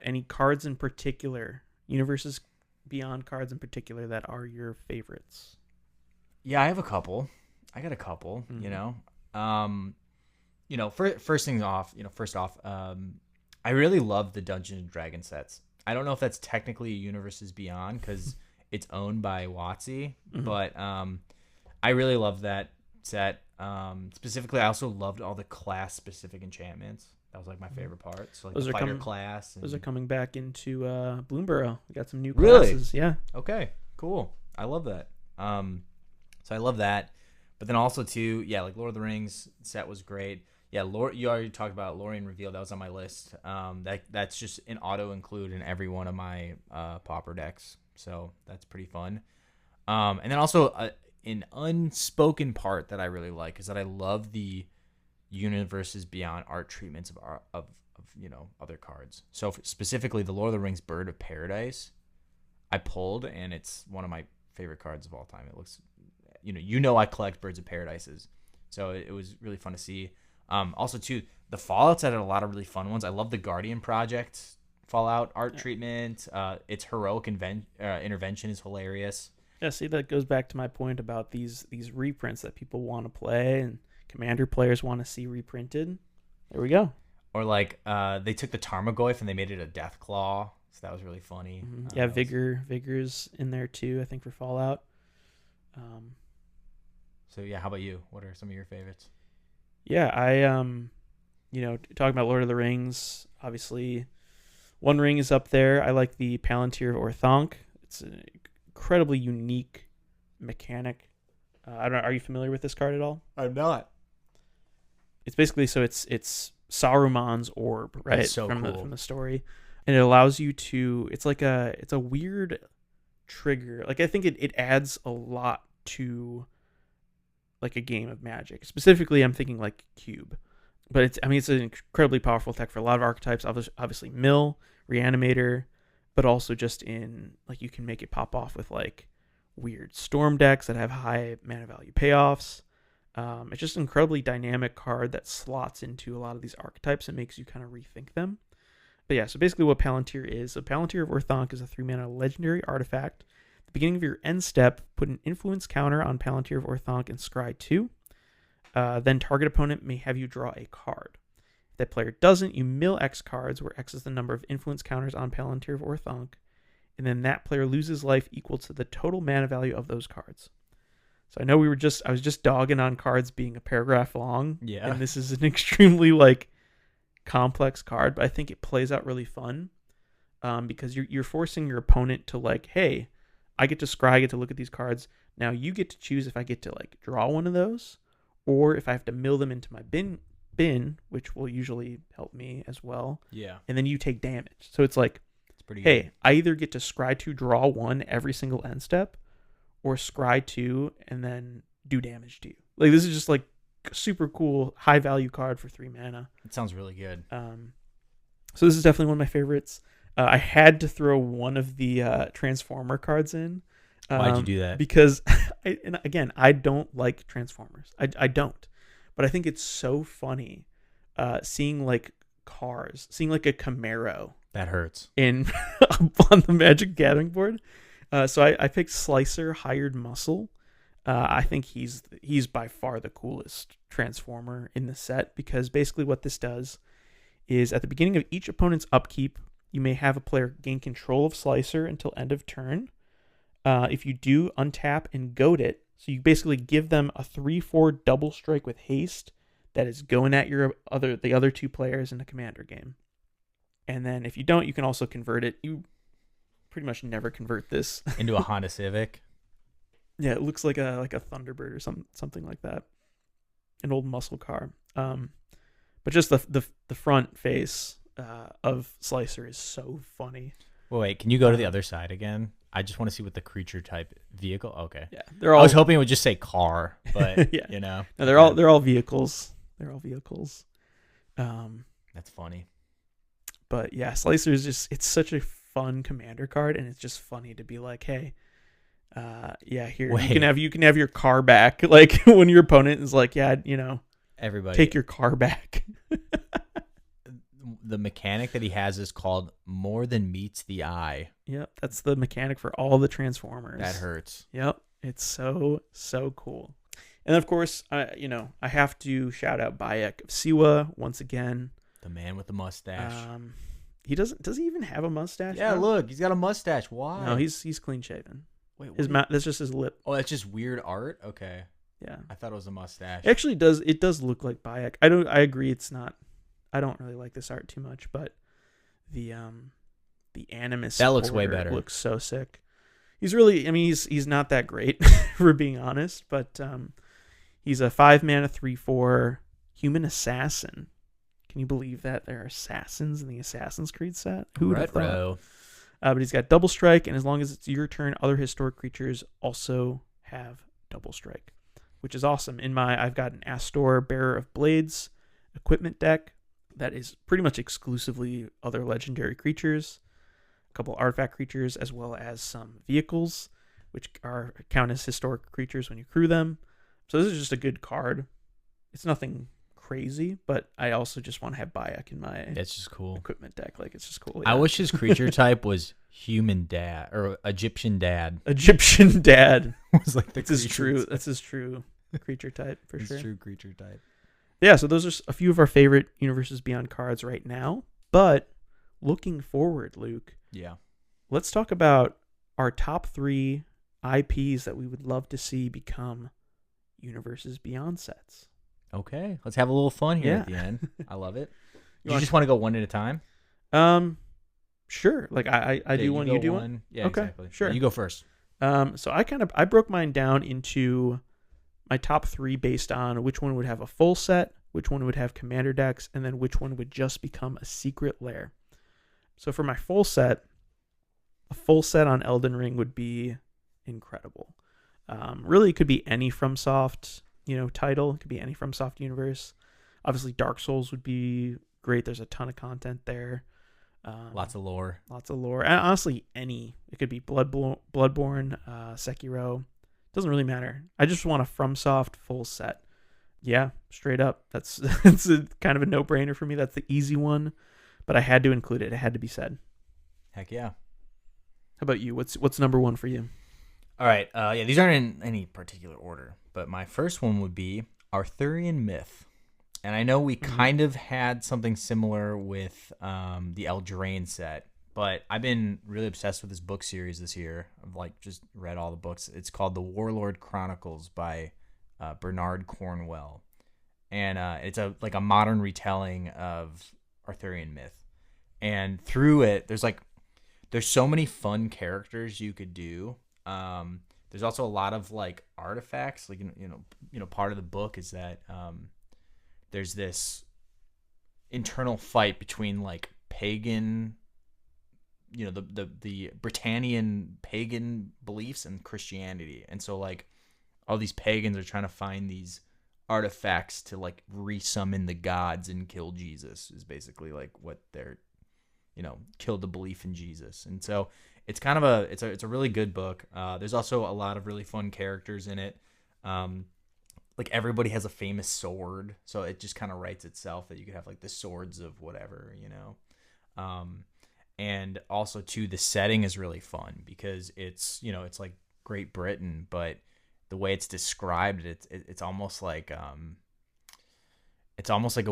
any cards in particular, Universes Beyond cards in particular, that are your favorites? Yeah, I have a couple. I got a couple. Mhm. First off, I really love the Dungeons and Dragons sets. I don't know if that's technically Universes Beyond because it's owned by WotC, Mhm. but I really love that set. Specifically, I also loved all the class-specific enchantments. That was like my favorite part. So like Those the are fighter coming- class. Those are coming back into Bloomborough. We got some new Really? classes. Yeah. Okay, cool. I love that. So I love that. But then also too, yeah, like Lord of the Rings set was great. Yeah, you already talked about Lorien Reveal. That was on my list. That's just an auto include in every one of my Pauper decks. So that's pretty fun. And then also an unspoken part that I really like is that I love the Universes Beyond art treatments of other cards. So specifically the Lord of the Rings Bird of Paradise, I pulled, and it's one of my favorite cards of all time. It looks, I collect Birds of Paradises, so it was really fun to see. Also too, the Fallouts had a lot of really fun ones. I love the Guardian Project Fallout art treatment. Its heroic intervention is hilarious. Yeah, see, that goes back to my point about these reprints that people want to play and Commander players want to see reprinted. There we go. Or like they took the Tarmogoyf and they made it a Death Claw, so that was really funny. Mm-hmm. Yeah, Vigor's in there too, I think, for Fallout. So yeah, how about you? What are some of your favorites? Yeah, I talking about Lord of the Rings, obviously One Ring is up there. I like the Palantir of Orthanc. It's an incredibly unique mechanic. I don't know, are you familiar with this card at all? I'm not. It's basically, so it's Saruman's orb, right? That's so from cool. from the story. And it allows you to, it's a weird trigger. Like, I think it adds a lot to like a game of Magic. Specifically, I'm thinking like Cube. But it's an incredibly powerful tech for a lot of archetypes. Obviously Mill, Reanimator, but also just in, like, you can make it pop off with like weird storm decks that have high mana value payoffs. It's just an incredibly dynamic card that slots into a lot of these archetypes and makes you kind of rethink them. But yeah, so basically what Palantir is, so Palantir of Orthanc is a 3-mana legendary artifact. At the beginning of your end step, put an influence counter on Palantir of Orthanc and scry 2. Then target opponent may have you draw a card. If that player doesn't, you mill X cards, where X is the number of influence counters on Palantir of Orthanc, and then that player loses life equal to the total mana value of those cards. So I know I was just dogging on cards being a paragraph long. Yeah. And this is an extremely like complex card, but I think it plays out really fun. Because you're forcing your opponent to, like, hey, I get to scry, I get to look at these cards. Now you get to choose if I get to like draw one of those, or if I have to mill them into my bin, which will usually help me as well. Yeah. And then you take damage. So it's like, It's pretty hey, good. I either get to scry 2, draw 1 every single end step, or scry 2 and then do damage to you. Like, this is just like a super cool high value card for 3 mana. It sounds really good. So this is definitely one of my favorites. I had to throw one of the Transformer cards in. Why'd you do that? Because, I don't like Transformers. I don't. But I think it's so funny seeing like cars, seeing like a Camaro That hurts. in on the Magic Gathering board. So I picked Slicer Hired Muscle. I think he's by far the coolest Transformer in the set, because basically what this does is at the beginning of each opponent's upkeep, you may have a player gain control of Slicer until end of turn. If you do, untap and goad it. So you basically give them a 3/4 double strike with haste that is going at the other two players in the commander game. And then if you don't, you can also convert it. You pretty much never convert this into a Honda Civic. Yeah, it looks like a Thunderbird or something like that, an old muscle car. But just the front face of Slicer is so funny. Well, wait, can you go to the other side again? I just want to see what the creature type vehicle. Okay. Yeah, they're all. I was hoping it would just say car, but yeah. No, they're all vehicles. They're all vehicles. That's funny. But yeah, Slicer is it's such a fun commander card, and it's just funny to be like, hey, here Wait. you can have your car back. Like when your opponent is like, everybody take your car back. The mechanic that he has is called More Than Meets the Eye. Yep, that's the mechanic for all the Transformers. That hurts. Yep, it's so cool. And of course, I have to shout out Bayek of Siwa once again. The man with the mustache. Does he even have a mustache? Yeah, now? Look, he's got a mustache. Why? No, he's clean shaven. Wait, his mouth. That's just his lip. Oh, that's just weird art. Okay. Yeah, I thought it was a mustache. it actually does. It does look like Bayek. I agree. It's not. I don't really like this art too much, but the Animus that looks way better. Looks so sick. He's really. I mean, he's not that great for being honest, but he's a 5-mana 3/4 human assassin. Can you believe that there are assassins in the Assassin's Creed set? Who would have thought? But he's got double strike, and as long as it's your turn, other historic creatures also have double strike, which is awesome. I've got an Astor Bearer of Blades equipment deck that is pretty much exclusively other legendary creatures, a couple artifact creatures, as well as some vehicles, which count as historic creatures when you crew them. So this is just a good card. It's nothing crazy, but I also just want to have Bayek in my that's just cool equipment deck. Like, it's just cool. Yeah. I wish his creature type was human dad or Egyptian dad. Egyptian dad was like that's his true creature type for sure. True creature type. Yeah, so those are a few of our favorite Universes Beyond cards right now. But looking forward, Luke. Yeah. Let's talk about our top 3 IPs that we would love to see become Universes Beyond sets. Okay, let's have a little fun here at the end. I love it. You just want to go one at a time? Sure. Like I do one, you do one. Yeah, okay, exactly. Sure. You go first. So I broke mine down into my top 3 based on which one would have a full set, which one would have commander decks, and then which one would just become a secret lair. So for my full set, a full set on Elden Ring would be incredible. Really, it could be any FromSoft title. It could be any FromSoft universe. Obviously, Dark Souls would be great. There's a ton of content there. Lots of lore. And honestly, it could be Bloodborne, Sekiro. Doesn't really matter. I just want a FromSoft full set. Yeah, straight up. That's kind of a no-brainer for me. That's the easy one, but I had to include it. It had to be said. Heck yeah. How about you? What's number 1 for you? All right. These aren't in any particular order, but my first one would be Arthurian Myth. And I know we kind of had something similar with the Eldraine set, but I've been really obsessed with this book series this year. I've just read all the books. It's called The Warlord Chronicles by Bernard Cornwell, and it's a modern retelling of Arthurian myth. And through it, there's so many fun characters you could do. There's also a lot of artifacts. Part of the book is that there's this internal fight between pagan, the Britannian pagan beliefs and Christianity, and so all these pagans are trying to find these artifacts to resummon the gods and kill Jesus. Is basically what they're kill the belief in Jesus. And so it's kind of it's a really good book. There's also a lot of really fun characters in it. Everybody has a famous sword, so it just kind of writes itself that you could have the swords of whatever, and also too, the setting is really fun because it's it's Great Britain, but the way it's described, it's almost like a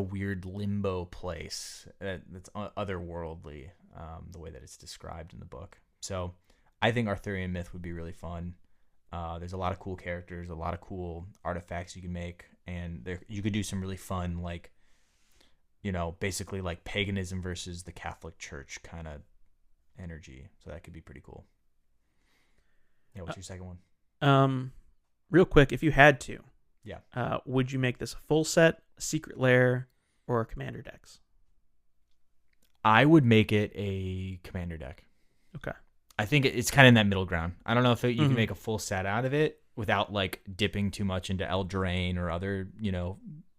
weird limbo place that's otherworldly, the way that it's described in the book. So I think Arthurian Myth would be really fun. There's a lot of cool characters, a lot of cool artifacts you can make, and you could do some really fun, like, basically like paganism versus the Catholic Church kind of energy. So that could be pretty cool. Yeah, what's your second one? Real quick, if you had to, Yeah. would you make this a full set, a secret lair, or a commander decks? I would make it a commander deck. Okay. I think it's kind of in that middle ground. I don't know if you Mhm. can make a full set out of it without like dipping too much into Eldraine or other,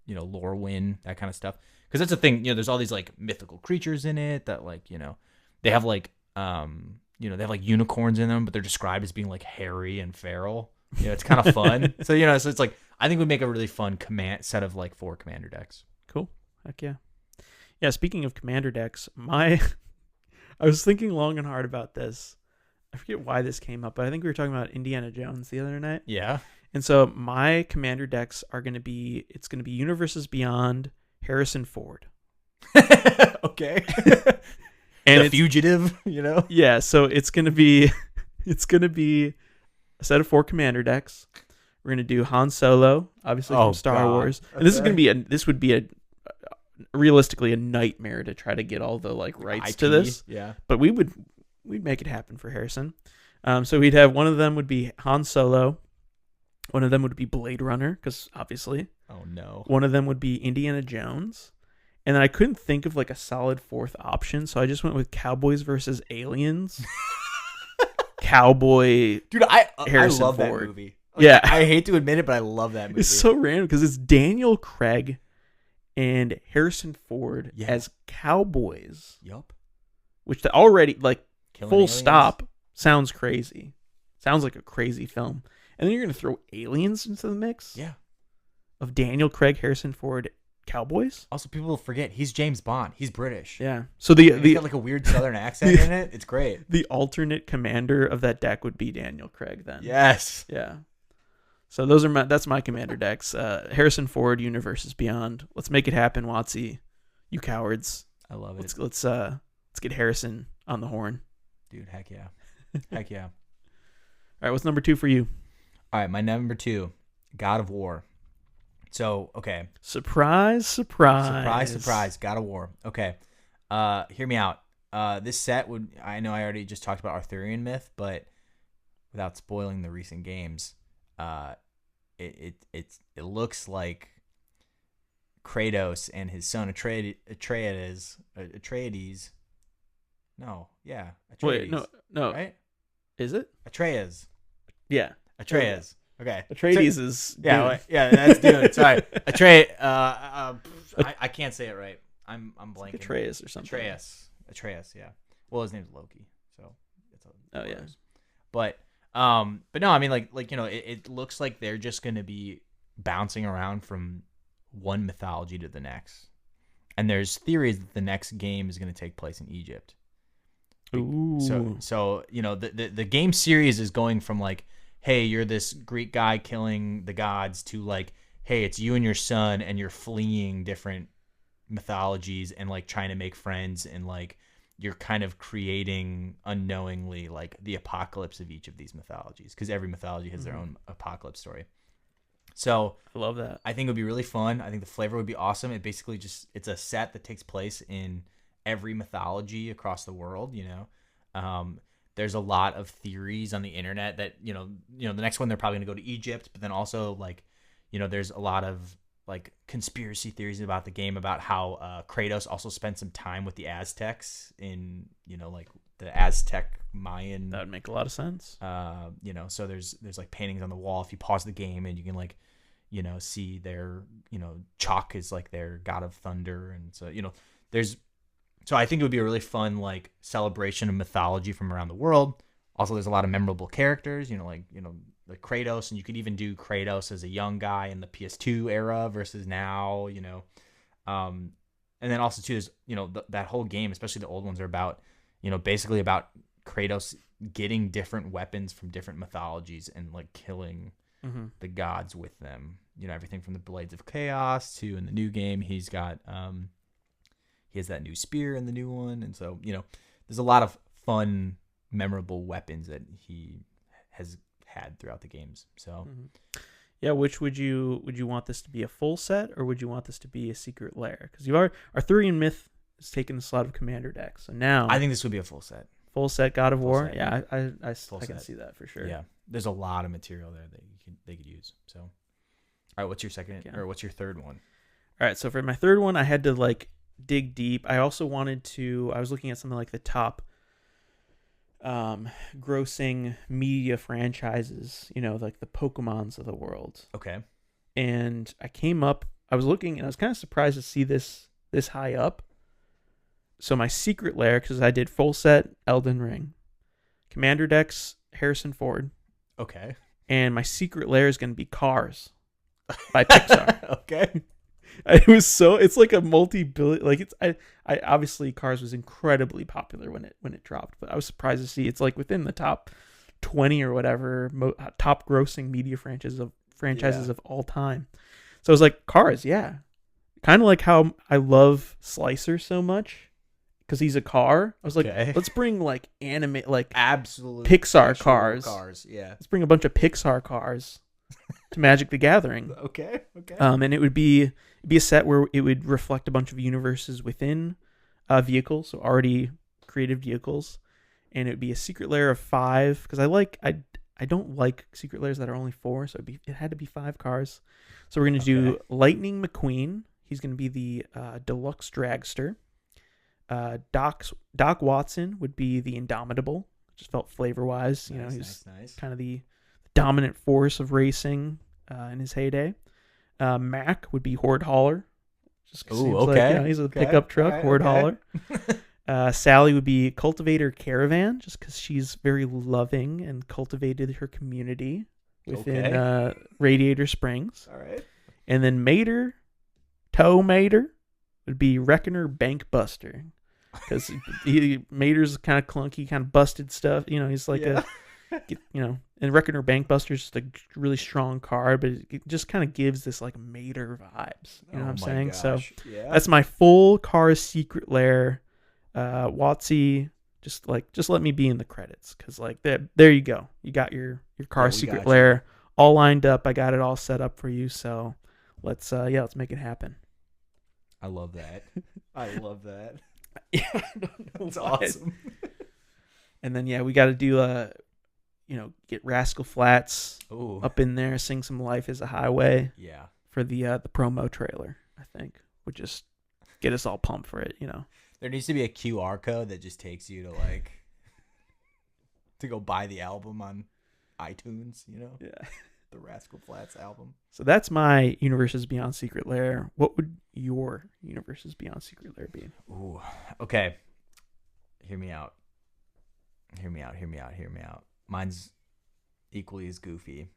Lorwyn, that kind of stuff. Because that's the thing, there's all these like mythical creatures in it that like, they have like, they have like unicorns in them, but they're described as being like hairy and feral. It's kind of fun. So it's like, I think we'd make a really fun set of like 4 commander decks. Cool. Heck yeah. Yeah, speaking of commander decks, I was thinking long and hard about this. I forget why this came up, but I think we were talking about Indiana Jones the other night. Yeah. And so my commander decks are going to be Universes Beyond, Harrison Ford. Okay. And the fugitive, Yeah, so it's going to be a set of 4 commander decks. We're going to do Han Solo, obviously from Star God. Wars. And this is going to be this would be realistically a nightmare to try to get all the like rights to this. Yeah. But we'd make it happen for Harrison. So we'd have one of them would be Han Solo. One of them would be Blade Runner, because obviously. Oh no. One of them would be Indiana Jones. And then I couldn't think of like a solid 4th option, so I just went with Cowboys versus Aliens. Cowboy. Dude, I Harrison love Ford. that movie. Like, Yeah. I hate to admit it, but I love that movie. It's so random because it's Daniel Craig and Harrison Ford as cowboys, Yup. which already like Killing full aliens. stop sounds crazy. Sounds like a crazy film. And then you're going to throw aliens into the mix? Yeah. Of Daniel Craig, Harrison Ford cowboys? Also, people will forget he's James Bond. He's British. Yeah. So He's got like a weird southern accent in it. It's great. the alternate commander of that deck would be Daniel Craig then. Yes. Yeah. So that's my commander decks. Harrison Ford, Universes Beyond. Let's make it happen, WotC. You cowards. I love it. Let's get Harrison on the horn. Dude, heck yeah. Heck yeah. All right, what's number 2 for you? All right, my number 2, God of War. So, okay. Surprise. Surprise, God of War. Okay. Hear me out. This set I know I already just talked about Arthurian myth, but without spoiling the recent games, it looks like Kratos and his son Atreides. No, yeah, Atreides. Wait, no. Right? Is it? Atreides. Yeah. Atreides. Okay. Atreides is Yeah, Dune. yeah, that's Dune. Sorry, Atreus. I can't say it right. I'm blanking. Atreus or something. Atreus. Yeah. Well, his name's Loki, so it's Oh, yeah. But no, I mean, like it looks like they're just gonna be bouncing around from one mythology to the next, and there's theories that the next game is gonna take place in Egypt. Ooh. So the game series is going from like, hey, you're this Greek guy killing the gods, to like, hey, it's you and your son and you're fleeing different mythologies and like trying to make friends, and like you're kind of creating unknowingly like the apocalypse of each of these mythologies, because every mythology has their own apocalypse story. So I love that. I think it would be really fun. I think the flavor would be awesome. It basically it's a set that takes place in every mythology across the world. There's a lot of theories on the internet that the next one they're probably gonna go to Egypt, but then also like there's a lot of like conspiracy theories about the game about how Kratos also spent some time with the Aztecs in like the Aztec Mayan. That would make a lot of sense. So there's like paintings on the wall if you pause the game, and you can like see their Chalk is like their god of thunder, and so so I think it would be a really fun like celebration of mythology from around the world. Also, there's a lot of memorable characters, like Kratos, and you could even do Kratos as a young guy in the PS2 era versus now, and then also too, there's that whole game, especially the old ones, are about basically about Kratos getting different weapons from different mythologies and like killing the gods with them. Everything from the Blades of Chaos to, in the new game, he's got he has that new spear in the new one, and so there's a lot of fun, memorable weapons that he has had throughout the games. So Yeah, which would you want this to be, a full set, or would you want this to be a secret lair? Because you are Arthurian myth is taking the slot of Commander decks, so now I think this would be a full set. full set God of War. set. Yeah, I can set. see that for sure. Yeah, there's a lot of material there that they could use. So, all right, what's your second or what's your third one? All right, so for my third one, I had to like dig deep. I also wanted to. I was looking at something like the top grossing media franchises, like the Pokemons of the world. Okay. And I was looking, and I was kind of surprised to see this high up. So my secret lair, because I did full set Elden Ring, Commander decks Harrison Ford. Okay. And my secret lair is going to be Cars by Pixar. Okay. It's like a multi-billion, like I obviously Cars was incredibly popular when it dropped, but I was surprised to see it's like within the top 20 or whatever top grossing media franchises of all time. So I was like, Cars, yeah. Kind of like how I love Slicer so much because he's a car. I was like, let's bring like anime, like absolute Pixar cars. Yeah. Let's bring a bunch of Pixar cars to Magic the Gathering. Okay. And it would be a set where it would reflect a bunch of universes within vehicles, so already created vehicles, and it would be a secret lair of 5 because I don't like secret lairs that are only 4, so it had to be 5 cars. So we're gonna do Lightning McQueen. He's gonna be the deluxe dragster. Doc Watson would be the Indomitable. Just felt flavor wise, he's nice. kind of the dominant force of racing in his heyday. Mac would be Horde Hauler. Just seems like he's a pickup truck, Horde Hauler. Sally would be Cultivator Caravan, just because she's very loving and cultivated her community within Radiator Springs. All right. And then Tow Mater would be Reckoner Bankbuster, because Mater's kind of clunky, kind of busted stuff. He's like and Reckoner Bankbuster is just a really strong card, but it just kind of gives this like Mater vibes. You know what I'm saying? Gosh. So yeah. that's my full Cars secret lair. Watsy, just let me be in the credits, because like there you go. You got your Cars secret lair all lined up. I got it all set up for you. So let's make it happen. I love that. I love that. Yeah, I don't know That's why. awesome. And then we got to do get Rascal Flatts Ooh. up in there, sing some Life is a Highway. Yeah. For the promo trailer, I think would just get us all pumped for it. There needs to be a QR code that just takes you to go buy the album on iTunes. Yeah. The Rascal Flatts album. So that's my Universes Beyond Secret Lair. What would your Universes Beyond Secret Lair be? Ooh, okay. Hear me out. Mine's equally as goofy.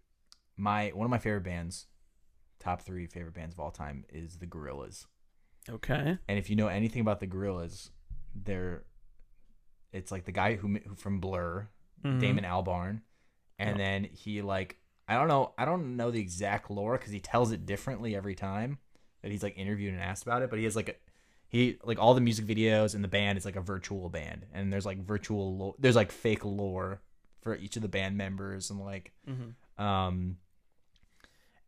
One of my favorite bands, top 3 favorite bands of all time, is the Gorillaz. Okay. And if you know anything about the Gorillaz, it's like the guy who from Blur, Damon Albarn, and then he I don't know the exact lore because he tells it differently every time that he's interviewed and asked about it. But he has all the music videos and the band is like a virtual band, and there's there's fake lore for each of the band members, and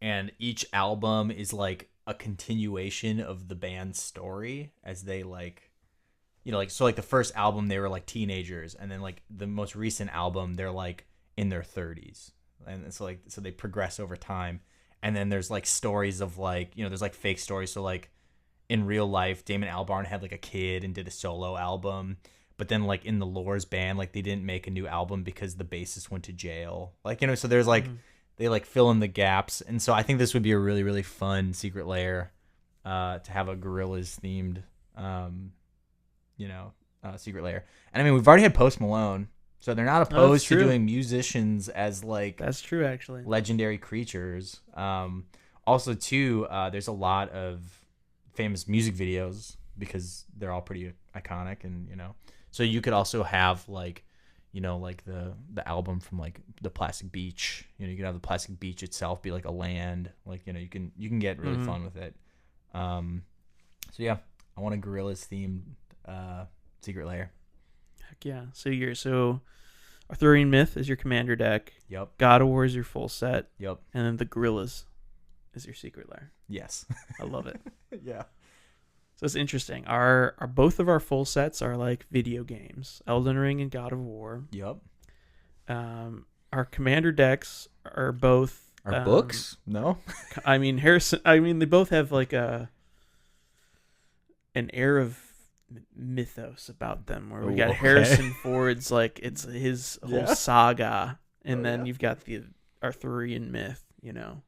and each album is like a continuation of the band's story as they so the first album they were teenagers, and then the most recent album they're in their 30s. And so they progress over time, and then there's stories of there's fake stories. So in real life, Damon Albarn had a kid and did a solo album, but then in the Lore's band, they didn't make a new album because the bassist went to jail. So there's they fill in the gaps, and so I think this would be a really, really fun secret lair to have a Gorillaz themed secret lair. And I mean, we've already had Post Malone. So they're not opposed to doing musicians as that's true, actually, legendary creatures. Also, too, there's a lot of famous music videos because they're all pretty iconic, and so you could also have the album from the Plastic Beach. You could have the Plastic Beach itself be a land. You can get really fun with it. So yeah, I want a Gorillaz themed secret lair. Heck yeah. So Arthurian Myth is your commander deck. Yep. God of War is your full set. Yep. And then the Gorillas is your secret lair. Yes. I love it. Yeah. So it's interesting. Our both of our full sets are like video games, Elden Ring and God of War. Yep. Our commander decks are both books? No. I mean they both have like an air of mythos about them, where we got Okay. Harrison Ford's like it's his whole saga, and then you've got the Arthurian myth. Oh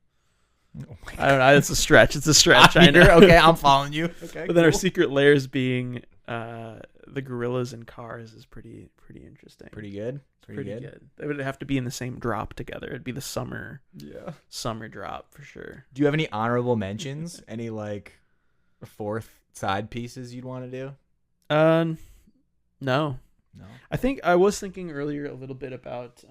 my I don't know. It's a stretch. I know. Okay, I'm following you. Okay. But then our secret lairs being the gorillas and cars is pretty interesting. Pretty good. Pretty good. They would have to be in the same drop together. It'd be the summer drop for sure. Do you have any honorable mentions? Any like fourth side pieces you'd want to do? No. No. I think I was thinking earlier a little bit about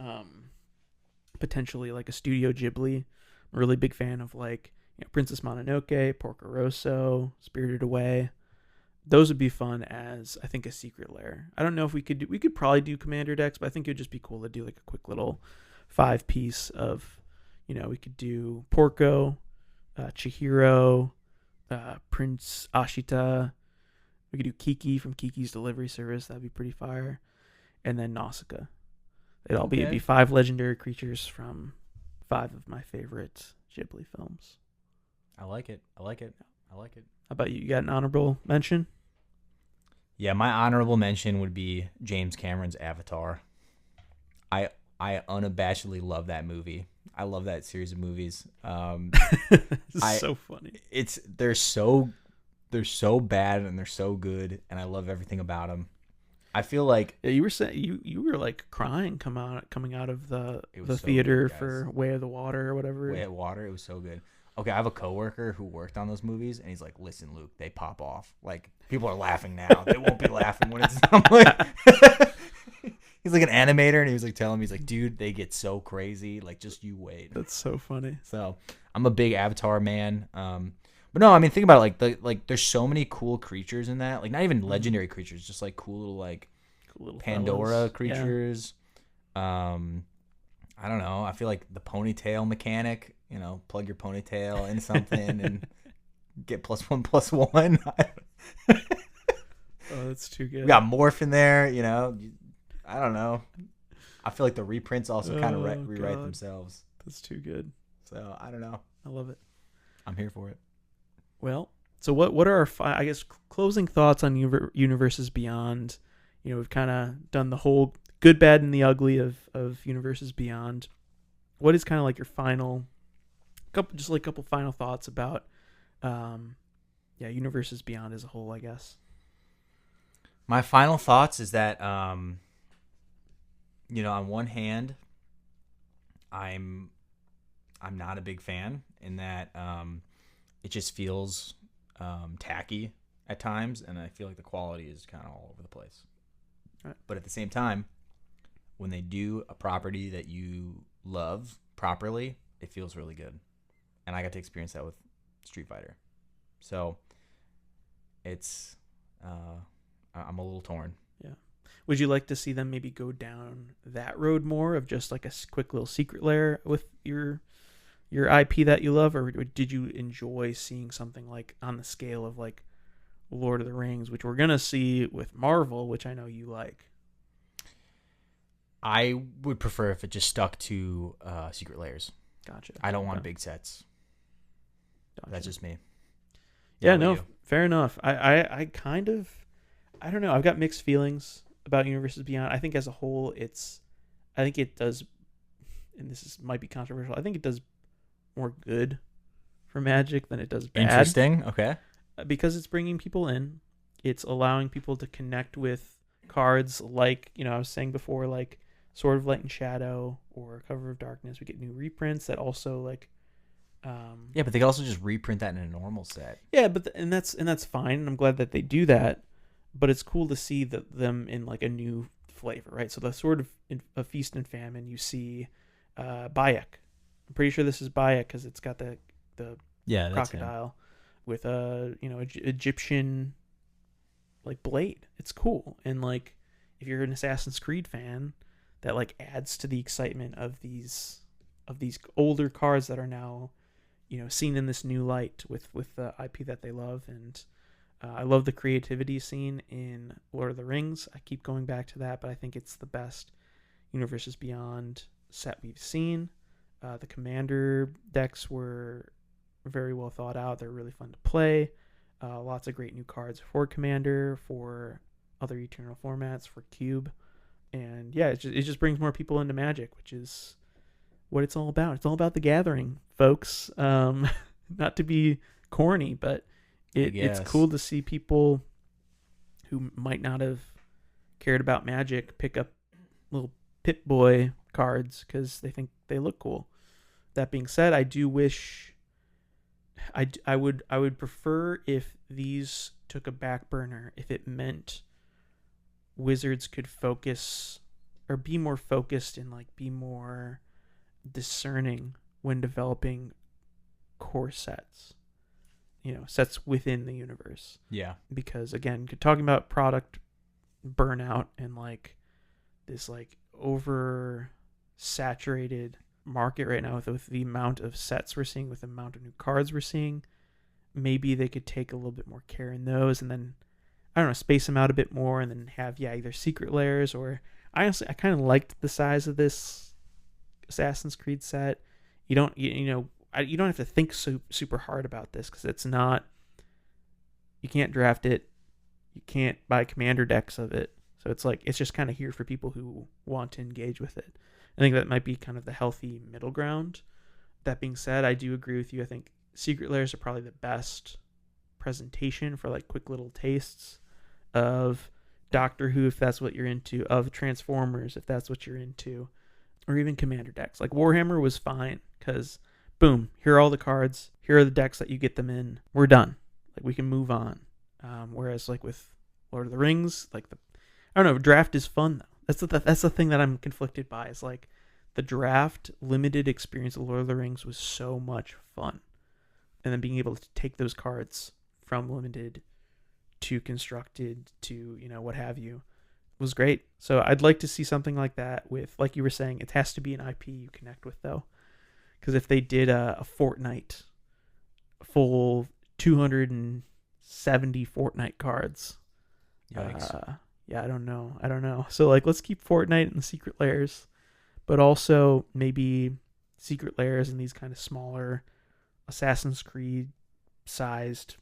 potentially like a Studio Ghibli. I'm a really big fan of like Princess Mononoke, Porco Rosso, Spirited Away. Those would be fun as I think a secret lair. I don't know if we could probably do commander decks, but I think it would just be cool to do like a quick little 5-piece of we could do Porco, Chihiro, Prince Ashita. We could do Kiki from Kiki's Delivery Service. That'd be pretty fire. And then Nausicaa. It'd be 5 legendary creatures from 5 of my favorite Ghibli films. I like it. How about you? You got an honorable mention? Yeah, my honorable mention would be James Cameron's Avatar. I unabashedly love that movie. I love that series of movies. This is so funny. They're so bad and they're so good, and I love everything about them. I feel like you were saying you were like crying coming out of the so theater good, for Way of the Water or whatever. Way of Water, it was so good. Okay, I have a coworker who worked on those movies, and he's like, "Listen, Luke, they pop off. Like people are laughing now. They won't be laughing when it's." I'm like, he's like an animator, and he was like telling me, he's like, "Dude, they get so crazy. Like, just you wait." That's so funny. So I'm a big Avatar man. But no, I mean, think about it. Like there's so many cool creatures in that. Like, not even legendary creatures, just like cool little Pandora fellas. creatures. Yeah. I don't know. I feel like the ponytail mechanic. Plug your ponytail in something and get +1/+1. Oh, that's too good. We got Morph in there. I don't know. I feel like the reprints also kind of rewrite themselves. That's too good. So I don't know. I love it. I'm here for it. Well, so what are our closing thoughts on Universes Beyond? We've kind of done the whole good, bad, and the ugly of Universes Beyond. What is kind of like your couple final thoughts about Universes Beyond as a whole, I guess? My final thoughts is that on one hand, I'm not a big fan in that it just feels tacky at times, and I feel like the quality is kind of all over the place. Right. But at the same time, when they do a property that you love properly, it feels really good. And I got to experience that with Street Fighter. So it's I'm a little torn. Yeah. Would you like to see them maybe go down that road more of just like a quick little secret lair with your IP that you love, or did you enjoy seeing something like on the scale of like Lord of the Rings, which we're gonna see with Marvel, which I know you like? I would prefer if it just stuck to secret layers. Gotcha. I don't want big sets. Gotcha. That's just me. Yeah, no, fair enough. I kind of, I don't know. I've got mixed feelings about Universes Beyond. I think as a whole, I think it does, and might be controversial. I think it does more good for Magic than it does bad. Interesting. Okay. Because it's bringing people in, it's allowing people to connect with cards like I was saying before, like Sword of Light and Shadow or Cover of Darkness. We get new reprints that also like. Yeah, but they can also just reprint that in a normal set. Yeah, but and that's fine. And I'm glad that they do that. But it's cool to see them in like a new flavor, right? So the Sword of Feast and Famine, you see Bayek. I'm pretty sure this is Bayek because it's got the crocodile with a Egyptian like blade. It's cool. And like if you're an Assassin's Creed fan, that like adds to the excitement of these older cards that are now, seen in this new light with the IP that they love. And I love the creativity scene in Lord of the Rings. I keep going back to that, but I think it's the best Universes Beyond set we've seen. The Commander decks were very well thought out. They're really fun to play. Lots of great new cards for Commander, for other Eternal formats, for Cube. And yeah, it just brings more people into Magic, which is what it's all about. It's all about the gathering, folks. Not to be corny, but it's cool to see people who might not have cared about Magic pick up little Pip-Boy cards because they think they look cool. That being said, I do wish I would prefer if these took a back burner, if it meant Wizards could focus or be more focused and like be more discerning when developing core sets, sets within the universe. Yeah. Because again, talking about product burnout and like this like over saturated market right now with the amount of sets we're seeing, with the amount of new cards we're seeing, maybe they could take a little bit more care in those, and then I don't know, space them out a bit more, and then have either secret layers or I kind of liked the size of this Assassin's Creed set. You don't have to think so super hard about this because it's not. You can't draft it. You can't buy commander decks of it. So it's just kind of here for people who want to engage with it. I think that might be kind of the healthy middle ground. That being said, I do agree with you. I think secret layers are probably the best presentation for like quick little tastes of Doctor Who, if that's what you're into, of Transformers, if that's what you're into, or even commander decks. Like Warhammer was fine because boom, here are all the cards, here are the decks that you get them in, we're done. Like we can move on. Whereas like with Lord of the Rings, like I don't know, draft is fun though. That's the thing that I'm conflicted by, is like the draft limited experience of Lord of the Rings was so much fun. And then being able to take those cards from limited to constructed to, what have you, was great. So I'd like to see something like that with, like you were saying, it has to be an IP you connect with though. Because if they did a Fortnite, full 270 Fortnite cards, yikes. Yeah, I don't know. So like, let's keep Fortnite in the secret layers, but also maybe secret layers in these kind of smaller Assassin's Creed sized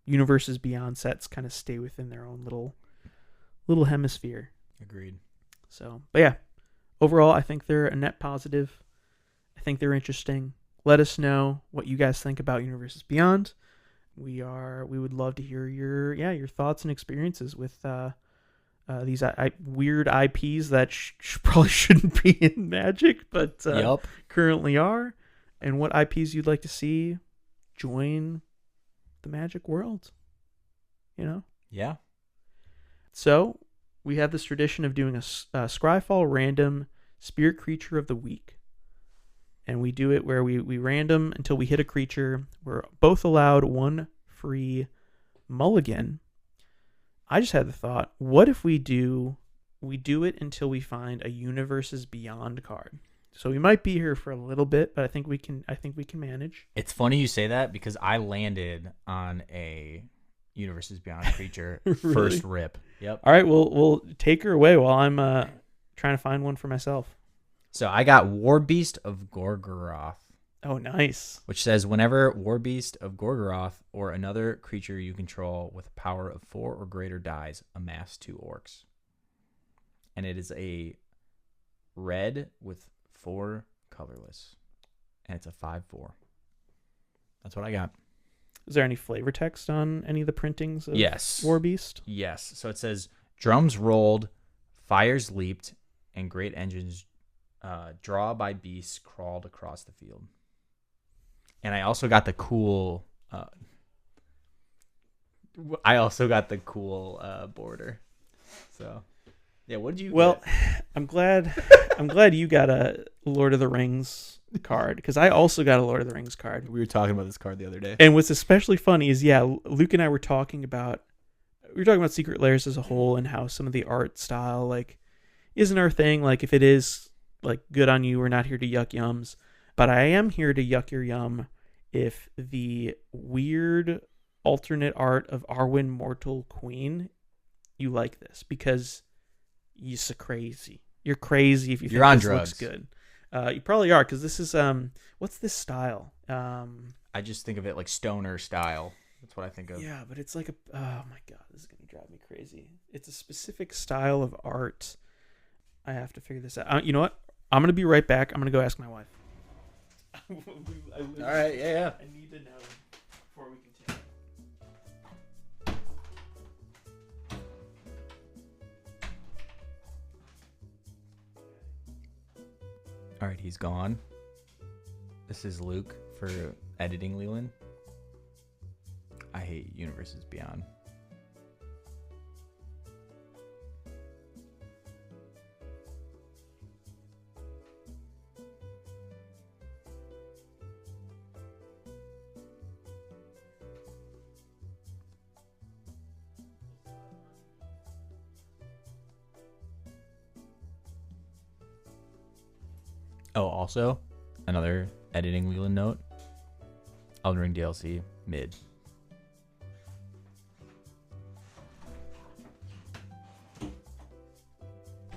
Universes Beyond sets kind of stay within their own little hemisphere. Agreed. So, but yeah, overall, I think they're a net positive. I think they're interesting. Let us know what you guys think about Universes Beyond. We would love to hear your thoughts and experiences with these weird IPs that probably shouldn't be in Magic, but currently are, and what IPs you'd like to see join the Magic world. Yeah. So we have this tradition of doing a Scryfall random Spirit Creature of the Week. And we do it where we random until we hit a creature. We're both allowed one free mulligan. I just had the thought, what if we do it until we find a Universes Beyond card? So we might be here for a little bit, but I think we can manage. It's funny you say that because I landed on a Universes Beyond creature Really? First rip. Yep. All right, we'll take her away while I'm trying to find one for myself. So I got Warbeast of Gorgoroth. Oh, nice. Which says, whenever Warbeast of Gorgoroth or another creature you control with a power of 4 or greater dies, amass 2 orcs. And it is a red with 4 colorless. And it's a 5/4. That's what I got. Is there any flavor text on any of the printings of Warbeast? Yes. So it says, drums rolled, fires leaped, and great engines draw by beasts crawled across the field. And I also got the cool border. So yeah, what did you get? I'm glad you got a Lord of the Rings card, because I also got a Lord of the Rings card. We were talking about this card the other day. And what's especially funny is, Luke and I were talking about Secret Layers as a whole and how some of the art style, like, isn't our thing. Like, if it is, like, good on you. We're not here to yuck yums. But I am here to yuck your yum if the weird alternate art of Arwen Mortal Queen, you like this. Because you're so crazy. You're crazy if you You're think on this drugs. looks good. You probably are, because this is, what's this style? I just think of it like stoner style. That's what I think of. Yeah, but it's like oh my God, this is going to drive me crazy. It's a specific style of art. I have to figure this out. You know what? I'm going to be right back. I'm going to go ask my wife. All right, yeah. I need to know before we continue. All right, he's gone. This is Luke for editing Leland. I hate Universes Beyond. Oh, also, another editing Leland note. Elden Ring DLC, mid.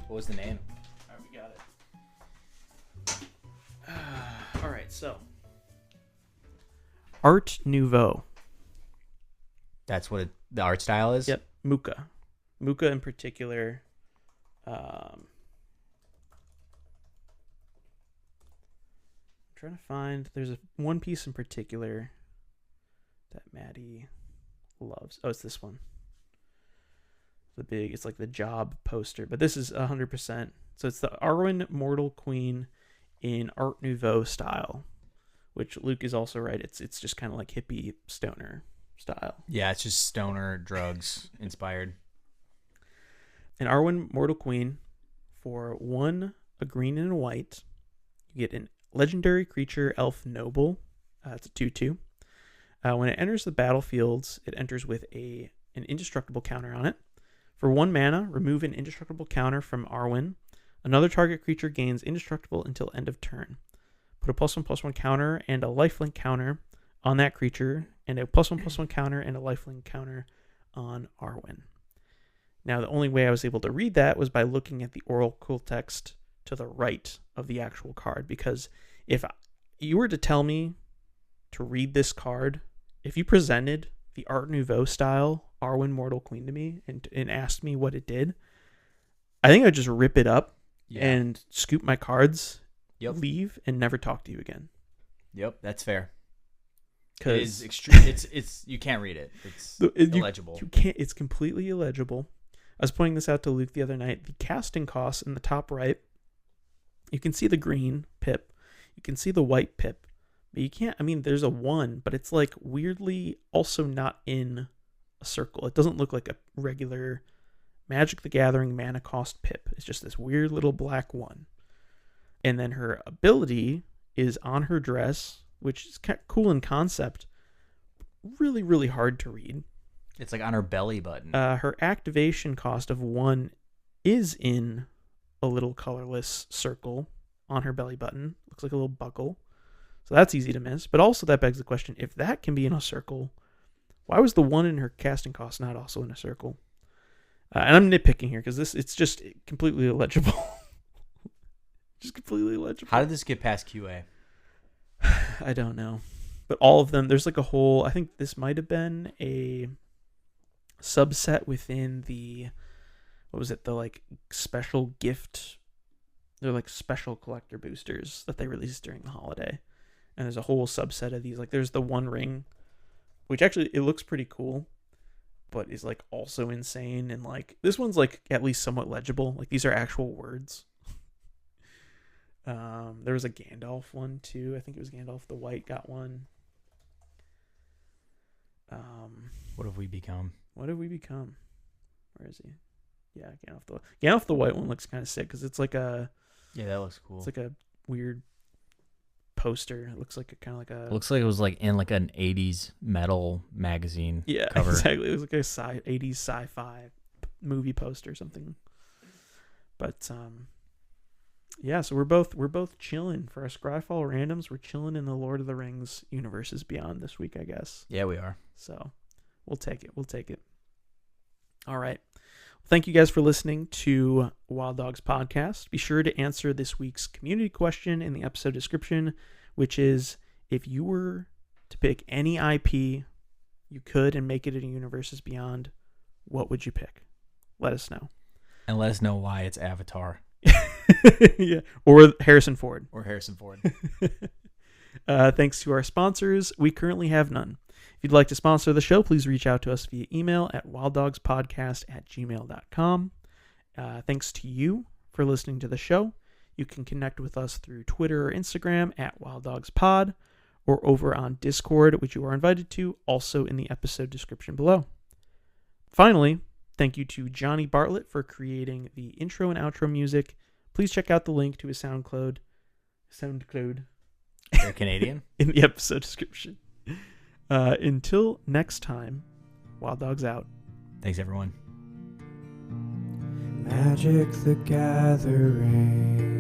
What was the name? All right, we got it. All right, so Art Nouveau. That's what the art style is? Yep, Muka in particular. I'm trying to find. There's one piece in particular that Maddie loves. Oh, it's this one. It's like the job poster, but this is 100%. So it's the Arwen Mortal Queen in Art Nouveau style, which Luke is also right. It's just kind of like hippie stoner style. Yeah, it's just stoner drugs inspired. An Arwen Mortal Queen, for 1, a green and a white, you get an legendary creature elf noble. It's a 2/2. When it enters the battlefields, it enters with an indestructible counter on it. For 1 mana, remove an indestructible counter from Arwen. Another target creature gains indestructible until end of turn. Put a +1/+1 counter and a lifelink counter on that creature, and a +1/+1 counter and a lifelink counter on Arwen. Now, the only way I was able to read that was by looking at the oracle text to the right of the actual card, because if you were to tell me to read this card, if you presented the Art Nouveau style Arwen Mortal Queen to me and asked me what it did, I think I'd just rip it up and scoop my cards, leave, and never talk to you again. Yep, that's fair. Because it is extreme. It's you can't read it. It's illegible. You can't. It's completely illegible. I was pointing this out to Luke the other night. The casting costs in the top right, you can see the green pip, you can see the white pip, but you can't. I mean, there's a 1, but it's like weirdly also not in a circle. It doesn't look like a regular Magic the Gathering mana cost pip. It's just this weird little black 1. And then her ability is on her dress, which is kind of cool in concept. Really, really hard to read. It's like on her belly button. Her activation cost of 1 is in a little colorless circle on her belly button. Looks like a little buckle. So that's easy to miss. But also that begs the question, if that can be in a circle, why was the 1 in her casting cost not also in a circle? And I'm nitpicking here because it's just completely illegible. Just completely illegible. How did this get past QA? I don't know. But all of them, there's like a whole, I think this might have been a subset within the, what was it, the like special gift, they're like special collector boosters that they released during the holiday. And there's a whole subset of these. Like there's the 1 ring, which actually it looks pretty cool, but is like also insane. And like this one's like at least somewhat legible. Like these are actual words. There was a Gandalf one too. I think it was Gandalf the White got one. What have we become? What have we become? Where is he? Yeah, Gandalf the White one looks kind of sick because it's like a. Yeah, that looks cool. It's like a weird poster. It looks like kind of like a. It looks like it was like in like an 80s metal magazine. Yeah, cover. Exactly. It was like a 80s sci-fi movie poster or something. But yeah, so we're both chilling for our Scryfall randoms. We're chilling in the Lord of the Rings universes beyond this week, I guess. Yeah, we are. So we'll take it. All right. Thank you guys for listening to Wild Dogs Podcast. Be sure to answer this week's community question in the episode description, which is, if you were to pick any IP you could and make it in Universes Beyond, what would you pick? Let us know. And let us know why it's Avatar. Yeah, or Harrison Ford. Thanks to our sponsors. We currently have none. If you'd like to sponsor the show, please reach out to us via email at wilddogspodcast@gmail.com. Thanks to you for listening to the show. You can connect with us through Twitter or Instagram at wilddogspod, or over on Discord, which you are invited to, also in the episode description below. Finally, thank you to Johnny Bartlett for creating the intro and outro music. Please check out the link to his SoundCloud. They're Canadian. In the episode description. Until next time, Wild Dogs out. Thanks, everyone. Magic the Gathering.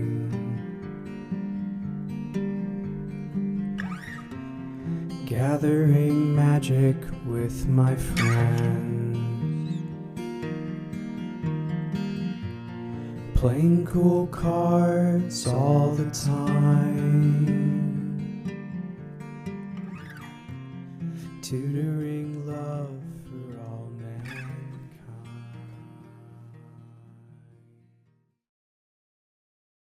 Gathering magic with my friends. Playing cool cards all the time. Tutoring love for all